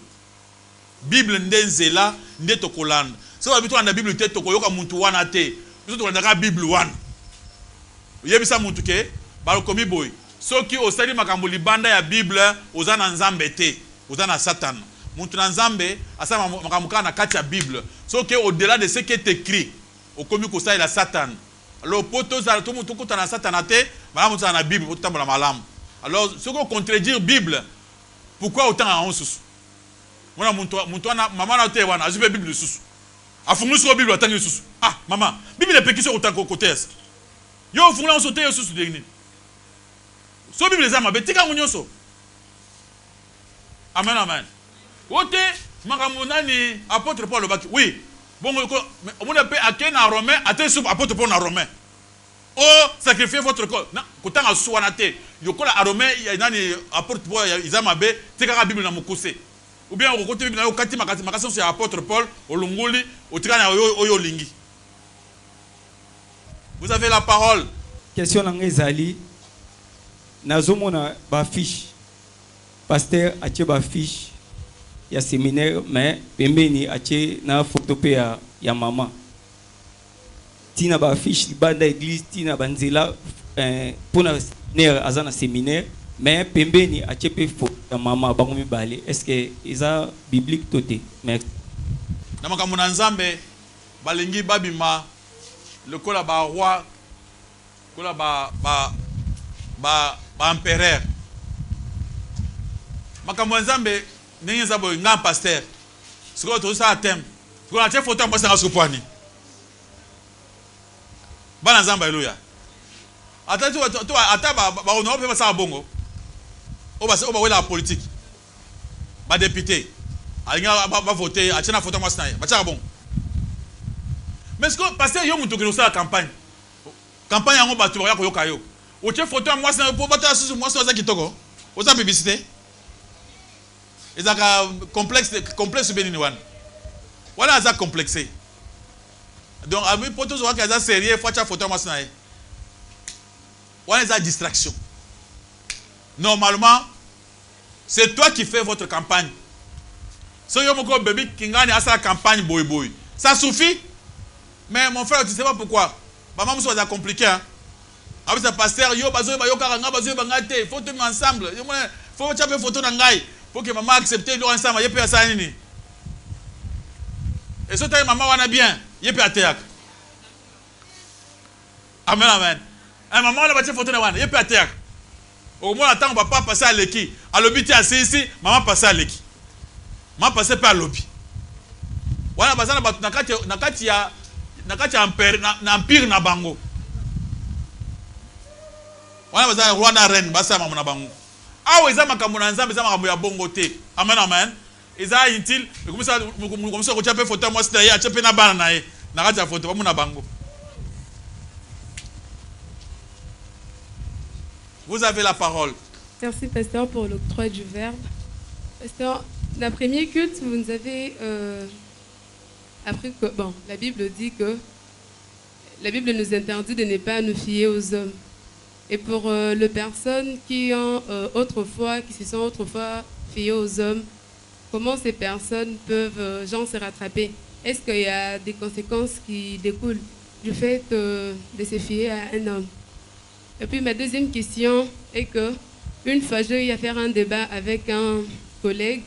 Bible ndenzela nde tokolanda. So habitu na bible te tokoyoka muntu wana te. Biso tolanda ka bible wana. Yebisa muntu ke balokomi boy. Soki osali makambo libanda ya bible ozana nzambe te, ozana satan. Muntu na nzambe asama makambo kana kati ya bible. Soki au-delà de ce qui est écrit, okomi ko la satan. Alors poto za to muntu kota na satan te, malamu za na bible poto tambola malamu. Alors ce qu'on contredire bible, pourquoi autant en onsus? Mona muntu wana mama na te wana azibe bible susu. Afungu so bible atangi susu. Ah mama, bible e pekisi autant ko côté. Yo fungu na sote yo susu degni. So bible zama betika munyoso. Amen amen. Ote makamuna ni apôtre Paul Obaki. Oui. Bon on a pe akena romain ate sub apôtre Paul na romain. Oh sacrifiez votre corps. Na kotanga suwana te. Yokola arome nani apôtre Paul izama be tekaka bible na mukuse. Ou bien au côté bible na yo kati makasi sur apôtre Paul olunguli otikana oyo lingi. Vous avez la parole. Question na ngezali. Nazomona ba fiche. Pasteur atie ba fiche ya séminaire mais pembeni atie na photo pe ya mama. Tina ba fiche banda église tina banzela pona ner azana séminaire mais pembeni atie pe photo ya mama bango mibale. Est-ce que isa biblique toté? Merci. Na makambo na nzambe balingi babima lokola ba roi kola ba empereur. Makambo na nzambe ndenge nzambe nga pasteur. Siko to sa thème. Siko na tie photo mbasa ngaso pwani. Bana nzambe haleluya. Ata to ata ba ono pe basa bongo. Oba wela la politique. Ba député. Alinga ba voter, atina photo mbasa na. Ba tsa bon. Mais siko pasteur yo mutu kino sa campagne. Campagne yango ba tu ya ko yoka yo. O tie photo mbasa na po bata susu mbasa za kitoko. O sa publicité. Ezaka complexe benini wana. Wala aza complexé. Donc ami poto zo waka za sérieux facha photo mbasa na. Wala za distraction. Normalement, c'est toi qui fais votre campagne. So yo moko bébé kingani asa campagne boy boy. Ça suffit? Mais mon frère, tu sais pas pourquoi? Maman me soit compliqué hein. Avec ce pasteur yo bazo ba yo karanga bazo ba ngate, faut tenir ensemble. Faut chaper photo na ngai pour que maman accepte nous ensemble, yepé ça nini. Et ce temps maman wana bien, yepé ateak. Amen amen. Un maman la bache photo na wana, yepé ateak. Au moins attends papa passer à l'équipe. À l'hôpital assis ici, maman passer à l'équipe. Maman passer pas à l'hôpital. Voilà bazana batu nakati ya empire na bango. Wana bazana roi na reine basa mamu na bango. Awe za makambo na nzambe za makambo ya bongo te. Amen amen. Eza intil komisa ko chape photo moi sita ya chape na bana na ye. Nakati ya photo bamu na bango. Vous avez la parole. Merci pasteur pour l'octroi du verbe. Pasteur, la première culte, vous nous avez appris que la Bible dit que la Bible nous interdit de ne pas nous fier aux hommes. Et pour les personnes qui ont qui se sont autrefois fiées aux hommes, comment ces personnes peuvent se rattraper? Est-ce qu'il y a des conséquences qui découlent du fait de se fier à un homme? Et puis ma deuxième question est que une fois j'ai eu à faire un débat avec un collègue.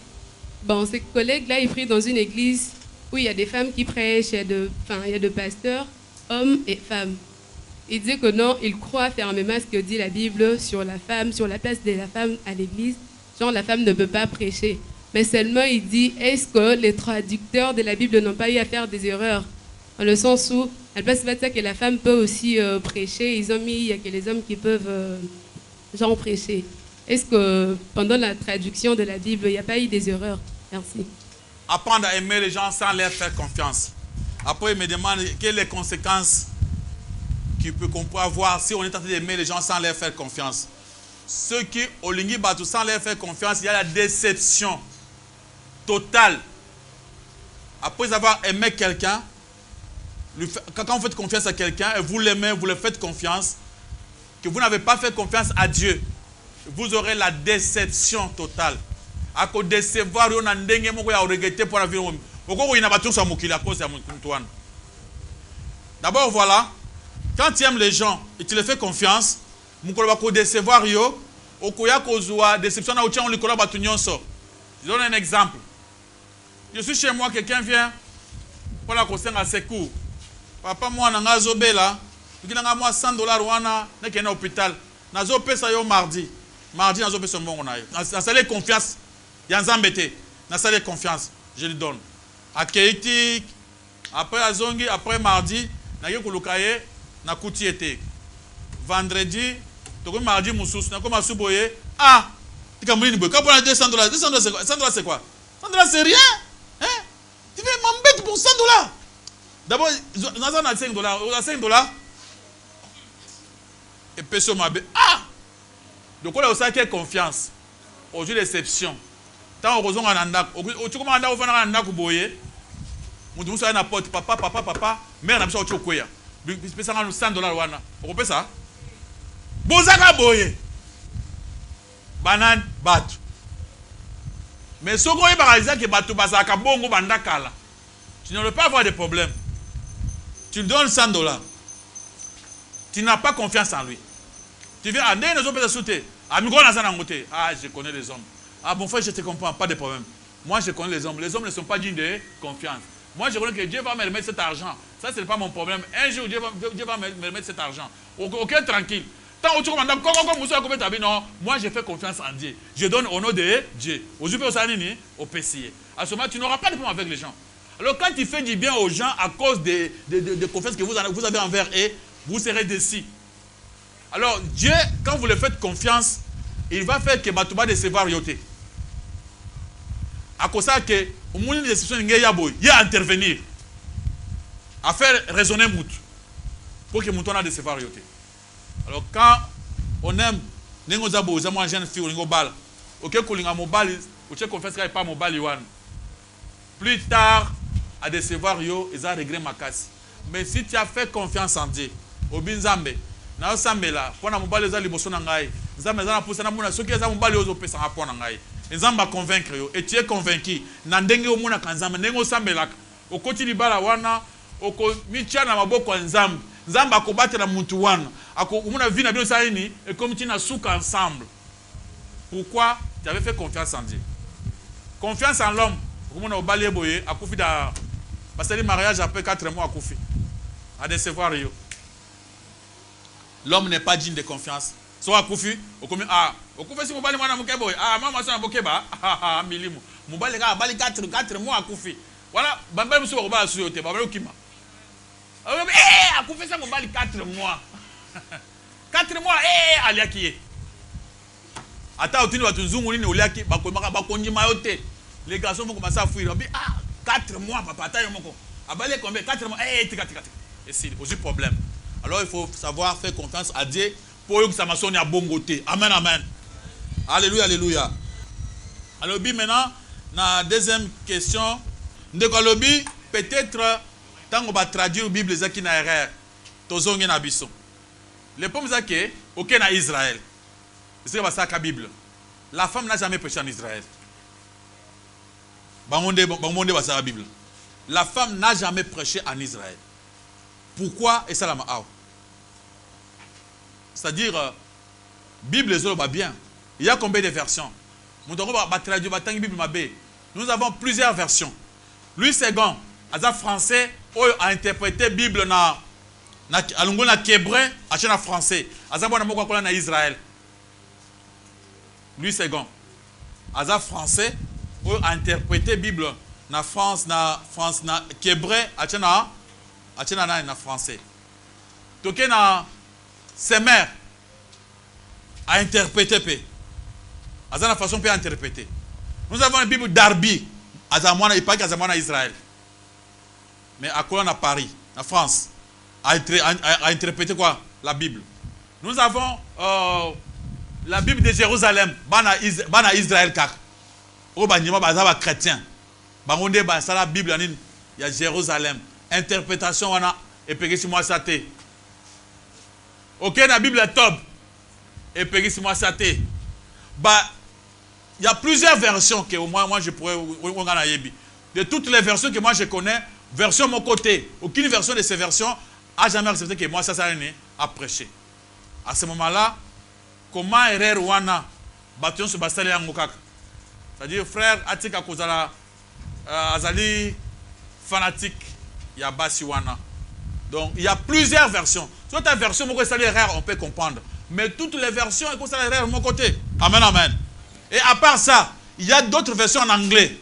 Bon, ce collègue-là, il prie dans une église où il y a des femmes qui prêchent, il y a de pasteurs, hommes et femmes. Il dit que non, il croit fermement à ce que dit la Bible sur la femme, sur la place de la femme à l'église. Genre, la femme ne peut pas prêcher. Mais seulement, il dit, est-ce que les traducteurs de la Bible n'ont pas eu à faire des erreurs? Dans le sens où, elle passe pas de ça que la femme peut aussi prêcher. Ils ont mis, il n'y a que les hommes qui peuvent, genre, prêcher. Est-ce que pendant la traduction de la Bible, il n'y a pas eu des erreurs? Merci. Apprendre à aimer les gens sans leur faire confiance. Après, il me demande quelles les conséquences qu'on peut avoir si on est en train d'aimer les gens sans leur faire confiance. Ceux qui, au Lingui Batu, sans leur faire confiance, il y a la déception totale. Après avoir aimé quelqu'un, quand vous faites confiance à quelqu'un et vous l'aimez, vous le faites confiance, que vous n'avez pas fait confiance à Dieu, vous aurez la déception totale. À cause de décevoir, on a ndenge moko ya regretter pour la vie. D'abord, voilà, quand tu aimes les gens et tu les fais confiance, je donne un exemple. Je suis chez moi, quelqu'un vient pour la conseil à secours. Papa, moi, je suis zobela. Je suis $100 je suis à l'hôpital. Je suis mardi. Mardi, je suis à confiance. Je suis confiance. Je lui donne. À Keiti, après Azongi, après mardi, je suis na kuti ete. Vendredi, toko mardi mususu, na koma suboye. Ah, tika mulini boy. Quand on a $200, $200 c'est quoi? $100 c'est quoi? $100 c'est rien. Hein? Tu veux m'embêter pour $100? D'abord, on a $5. On a $5. Et personne m'a dit, ah! Donc on a aussi quelle confiance. Aujourd'hui, déception. Tant heureusement on a un dak. Tu commences à faire un dak boye. Mon Dieu, ça a un pote. Papa. Mère n'a pas besoin de chocolat. $100 wana. Vous comprenez ça? Bozaka boye. Banane batu. Mais ce qu'on est par exemple que batu bazaka bongo bandakala. Tu ne veux pas avoir de problème. Tu lui donnes $100. Tu n'as pas confiance en lui. Tu viens à ne pas sauter. Ah, je connais les hommes. Ah, bon frère, je te comprends, pas de problème. Moi, je connais les hommes. Les hommes ne sont pas dignes de confiance. Moi, je connais que Dieu va me remettre cet argent. Ça, ce n'est pas mon problème. Un jour, Dieu va me remettre cet argent. Ok, tranquille. Tant que tu commandes, non, moi, je fais confiance en Dieu. Je donne au nom de Dieu. Au PCA. À ce moment, tu n'auras pas de problème avec les gens. Alors, quand tu fais du bien aux gens à cause de confiance que vous avez envers eux, vous serez déçus. Alors, Dieu, quand vous le faites confiance, il va faire que Batouba décevoir yoté. À cause que, au moment de déception, il y a intervenir. À faire raisonner Mout. Pour que Mouton a décevoir yoté. Alors, quand on aime, nous avons une jeune fille, on a bal. Ok, on a un bal, on a confiance qu'il n'y a pas un bal. Plus tard, à décevoir yo, ils ont regret ma casse. Mais si tu as fait confiance en Dieu, au Binzambe, na osambela pona mobali eza liboso na ngai nzambe eza na pusa na mona soki eza mobali ozo pesa nga pona ngai nzambe a convaincre yo et tu es convaincu na ndenge omona ka nzambe ndenge osambela okoti libala wana oko mitia na maboko ya nzambe nzambe akobatela mutu wana akomona vie na bio ça nini et comme tu na souka ensemble. Pourquoi? Tu avais fait confiance en Dieu. Confiance en l'homme. Komona obali boye akufi da basali mariage après 4 mois akufi a décevoir yo. L'homme n'est pas digne de confiance. Soit Koufi, au Koufi, si Moubali m'a mokebo, maman s'en bokeba, milimu. Moubali a bali 4 mois à Koufi. Voilà, Bambel Moussou au bas sur le Babel Kima. À Koufi, ça Moubali 4 mois. 4 mois, aliaki. Attends, tu vas te zoomer au liaki, Bakondi Mayote. Les garçons vont commencer à fuir. 4 mois, papa, taille moko. Abalé combien? 4 mois, tika. Et c'est aussi problème. Alors il faut savoir faire confiance à Dieu pour que ça m'a sonné à bon côté. Amen, amen. Alléluia, alléluia. Alors maintenant, la deuxième question. Peut-être, tant qu'on va traduire la Bible, c'est qu'il y a une erreur. Le problème c'est que, aucun en Israël. C'est la Bible. La femme n'a jamais prêché en Israël. La Bible. La femme n'a jamais prêché en Israël. Pourquoi? Et ça la m'a. c'est-à-dire Bible est bien. Il y a combien de versions? Nous avons plusieurs versions. Louis II, en français, a interprété la Bible na Kébré, en français. En Israël. Louis II, en français, a interprété la Bible na France, na Kébré, en français. Donc, Semer a interprété P. À la façon peut interpréter. Nous avons une Bible d'Arbi, à Zamwana, il parle qu'à Zamwana Israël. Mais à Cologne, à Paris, en France, a interprété quoi? La Bible. Nous avons la Bible de Jérusalem, Bana Israël kak. Au Banima, Bazaba chrétien. Bangonde, c'est la Bible, il y a Jérusalem. Interprétation, on a, et puis si moi ça t'est. Ok, la Bible est top. Et puis si moi ça t'est. Il y a plusieurs versions que moi je pourrais. De toutes les versions que moi je connais, version mon côté, aucune version de ces versions a jamais accepté que moi ça a prêché. À ce moment-là, comment erreur wana bâton se bastale en mokak. C'est-à-dire frère Atika Kozala Azali fanatique, il y a Basi wana. Donc il y a plusieurs versions. Soit ta version mon côté erreur on peut comprendre, mais toutes les versions elles concernent erreur de mon côté. Amen amen. Et à part ça, il y a d'autres versions en anglais.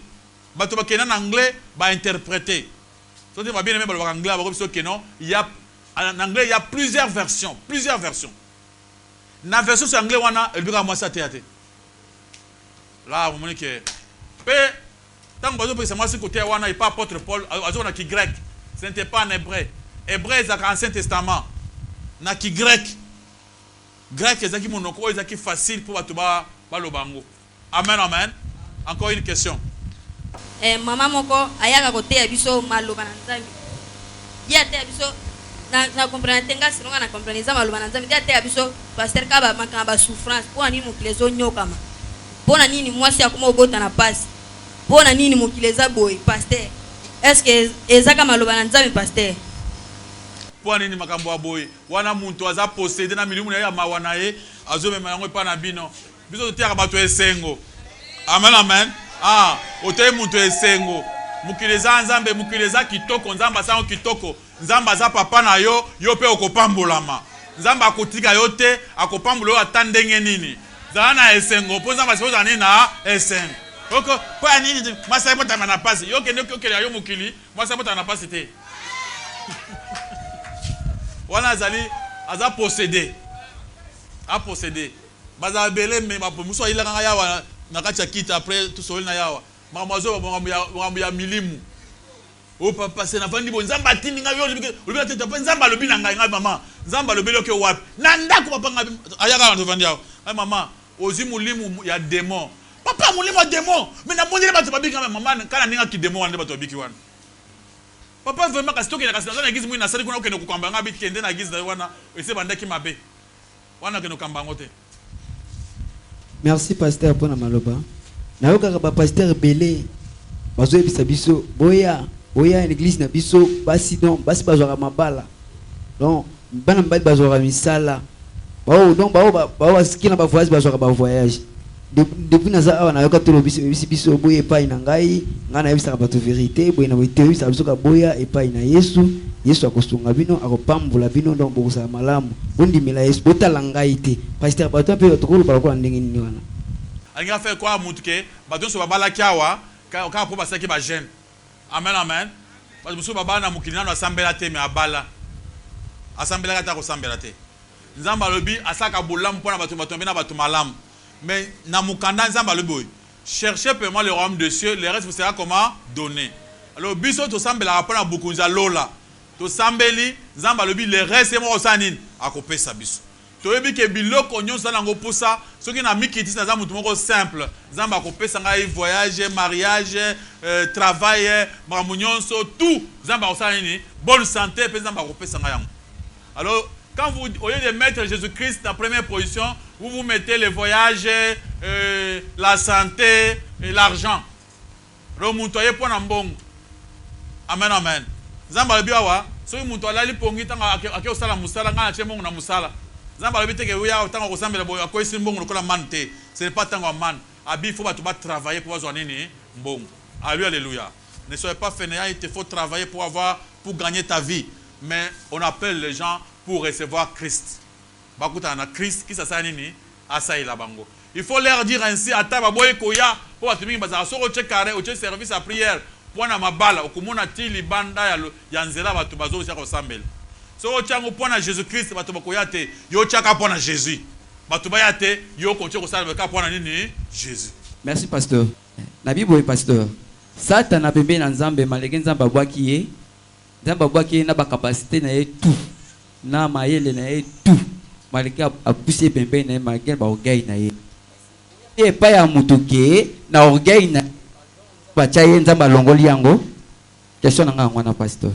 En anglais, interpréter. En anglais, il y a plusieurs versions. Plusieurs versions. La version sur anglais, elle peut moi ça théâtre. Là, vous voyez que. Tant que vous avez côté, il n'y a pas apôtre Paul, qui grec. Ce n'était pas en hébreu. Hébreu, c'est l'Ancien Testament. Il y a qui grec. Grec, c'est facile pour le bango. Amen, amen. Encore une question. Maman moko ayaka kote ya biso maloba na nzambe. Ya te ya biso na comprendre tenga sironga na comprendre za maloba na nzambe. Ya te ya biso pasteur kaba makamba souffrance. Pona nini mukileza nyokama. Pona nini mwasi akoma obota na passe. Pona nini mukileza boy pasteur. Est-ce que ezaka maloba na nzambe pasteur? Pona nini makambo boy. Wana muntu aza posséder na milimu ya mawana ye azomema yango pa na bino. Biso totiaka bato esengo. Amen amen. Ah, ote muntu esengo. Mukileza nzambe mukileza kitoko nzamba sango kitoko. Nzamba za papa na yo yo pe okopambolama. Nzamba akotika yo te akopambulo atandenge nini. Zana esengo po nzamba sipoza nini na esengo. Oko kwa nini masa bota na pasi. Yo kende kokela yo mukili, masa bota na pasi te. Wana azali aza posséder. A posséder. Baza belé mais ma muso ila kanga yawa nakati kita après tout sol na yawa mamazo ngambu ya milimu o papa c'est na vandi bo nzamba tindi ngayo olibika tete pa nzamba lobi na ngai mama nzamba lobi loke wapi na ndako papa ngabi ayaka na vandi yawa ay mama ozi mulimu ya démon papa mulimu ya démon mais na mondele bato babika mama kana ninga ki démon wana bato babiki wana papa vraiment kasi toke na kasi na gizi mu na sali kuna okene kukamba ngabi kende na gizi wana ese bandaki mabe wana kene kamba ngote. Merci pasteur pour la maloba. Nayoka ba pasteur belé. Bazo ebisa biso boya l'église na biso basi bazora mabala. Donc bana mbali bazora misala. Donc ba skina ba voyage bazora ba voyage. Depuis naza awa nayoka to biso boya pa ina ngai ngana ebisa ba to vérité boya na boya ebisa biso ka boya epa ina Yesu akosunga bino akopambola bino donc bokusa malamu bondimela Yesu botala ngai te pasteur bato pe tokolo balokola ndenge nini wana alinga faire quoi mutuke bato so babala kiawa ka po basaki ba jeune amen amen bato muso babana na mukilina no asambela te me abala asambela kata ko sambela te nzamba lobi asaka bolamu pona bato na bato malamu mais na mukanda nzamba lobi cherchez purement le royaume de cieux le reste vous sera comment donné alors biso to sambela pona bukunza lola to sambeli nzamba lobi le reste mo osanine akopesa biso to yebi ke biloko nyonso nango pusa soki na mikiti na zamutu moko simple nzamba akopesa ngai voyage mariage travail makambo nyonso tout nzamba osanine bonne santé pe nzamba akopesa ngai yango. Alors quand vous au lieu de mettre Jésus-Christ en première position vous mettez le voyage la santé et l'argent ro muntu aye pona mbongo. Amen amen. Nzamba lobi awa soki muntu alali pongi tanga ake osala musala ngana che mongo na musala Nzamba lobi te ke uya tango ko sambela boyo ko isi mbongo lokola man te. Ce n'est pas tango man. Abi faut ba travailler pour avoir nini mbongo. Alléluia. Ne soyez pas fainéant, il te faut travailler pour gagner ta vie. Mais on appelle les gens pour recevoir Christ. Bakuta na Christ qui ça nini asaï la bango. Il faut leur dire ainsi à ta baboye koya pour atumi bazara soko che carré au che service à prière pour na mabala okumona ti libanda ya nzela batu bazo sia ko sambela. Soko chango pour na Jésus Christ batu bakoya te yo chaka pour na Jésus. Batu baya te yo konche ko sala ka pour na nini Jésus. Merci pasteur. Na Bible pasteur. Satan a bébé na Nzambe malgré Nzamba bwaki ye. Nzamba bwaki na ba capacité na ye tout. Na mayele na ye tout. Malgré a poussé bébé na malgré ba orgueil na ye. Et pas ya mutuke na orgueil na ba chaye Nzamba longoli yango. Question na ngwana pasteur.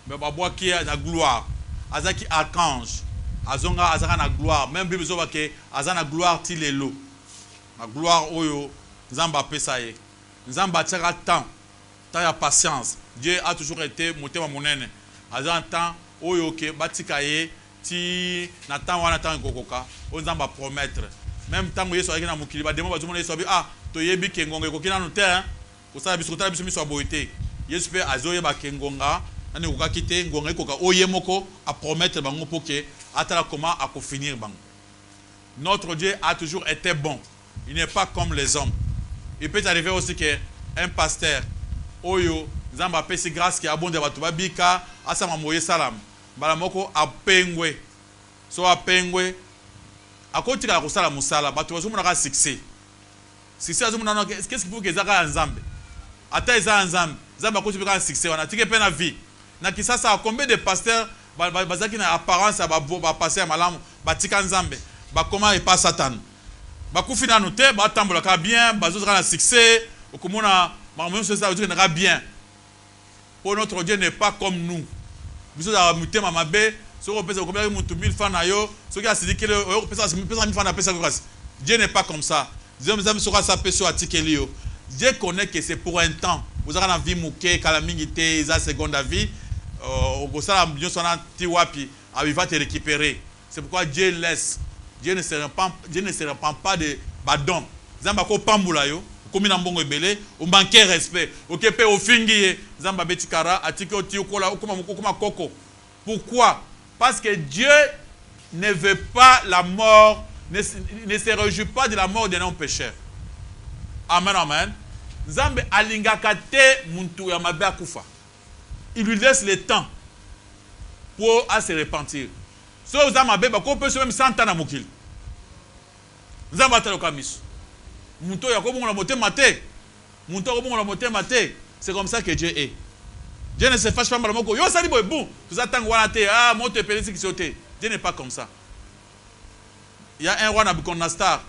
Mais ba bwaki na gloire. Azaki archange. Azonga azaka na gloire. Même Bible zo ba ke azana gloire ti lelo. Na gloire oyo Nzamba pesa ye. Nzamba tira temps ya patience. Dieu a toujours été motema monene. Azan temps oyo ke batika ye ti na temps wana temps kokoka. O Nzamba promettre. Même temps yeso akina mukili ba demo ba zomona yeso bi to yebi kengonga ko kina no te ko sala biso tala biso miso aboite. Yesu pe azoye ba kengonga nani ko kakite ngonga ko ka oye moko a promettre bango poke atala comment a ko finir bango. Notre Dieu a toujours été bon. Il n'est pas comme les hommes. Il peut arriver aussi qu'un pasteur, Oyo, Nzamba pesi grâce qui abonde batu babika, asama moye salam. Balamoko a pengwe. So a pengwe. A côté de la kusala musala, batu bazu munaka succès. Succès azu munana qu'est-ce qu'il faut que zaka Nzambe. Ata eza Nzambe. Nzamba côté bika succès, on a tike pe na vie. Na kisasa combien de pasteurs bazaki na apparence ba passer malamu, batika Nzambe. Ba comment et pas Satan. Bakufina noté, batambola ka bien, bazozaka na succès, okomona même ça veut dire que bien. Pour notre Dieu n'est pas comme nous. Biso da muté mamabe, soko pesa combien mutu 1000 francs na yo, soki asidi kele pesa 1000 francs na pesa grâce. Dieu n'est pas comme ça. Dieu nous aime soko sa peso atikeli yo. Dieu connaît que c'est pour un temps. Vous avez une vie mouké, kalamingité, sa seconde vie, au sala bien sona ti wapi, il va te récupérer. C'est pourquoi Dieu laisse. Dieu ne se repent pas de badon. Zamba ko pambula yo, komi na mbongo ebele, o manquer respect. Okepe ofingi Zamba betikara atiki oti okola okoma koko. Pourquoi? Parce que Dieu ne veut pas la mort, ne se réjouit pas de la mort d'un homme pécheur. Amen, amen. Zambe alingaka te muntu ya mabe akufa. Il lui laisse le temps pour se repentir. So Zamba beba ko peut même 100 ans na mokili. Nzamba talo kamiso. Muntu ya ko bongo na motema te. Muntu ko bongo na motema te. C'est comme ça que Dieu est. Dieu ne se fâche pas mal moko. Yo sali boy bon. Vous attendez wana te moto pelisi ki sote. Dieu n'est pas comme ça. Il y a un roi Nabucodonosor.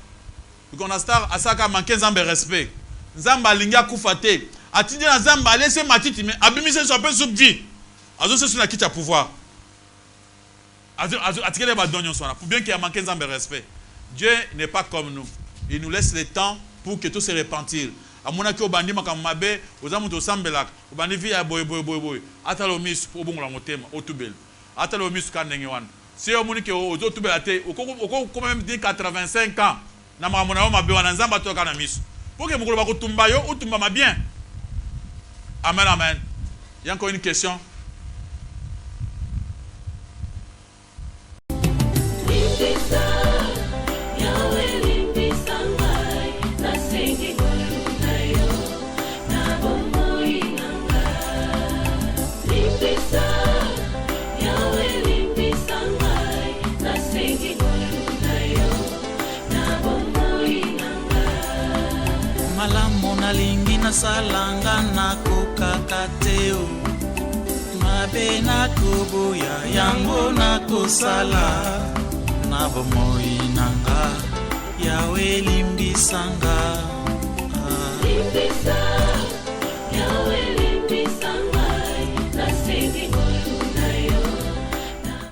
Nabucodonosor asaka manquer Nzamba respect. Nzamba linga kufa te. Atindi na Nzamba laisser matiti mais abimise so peu subdi. Azo se sur la kiti à pouvoir. Pour bien qu'il y ait manqué de respect. Dieu n'est pas comme nous. Il nous laisse le temps pour que tout se repentir. A mon aki obandi makamabe, ozamuto sambelak, obandi via boy. Atalo mis pour bon la motema, otubel. Atalo mis kanenge wan. Si o moni ke otubel ate, oko quand même dit 85 ans. Na mamona mabe wana Nzamba to kana mis. Pour que mukolo bako tumba yo, otumba ma bien. Amen, amen. Il y a encore une question. Nalingi na salanga na kokakateo mabe na koboya yango na kosala na bomoi nanga yawe limbisanga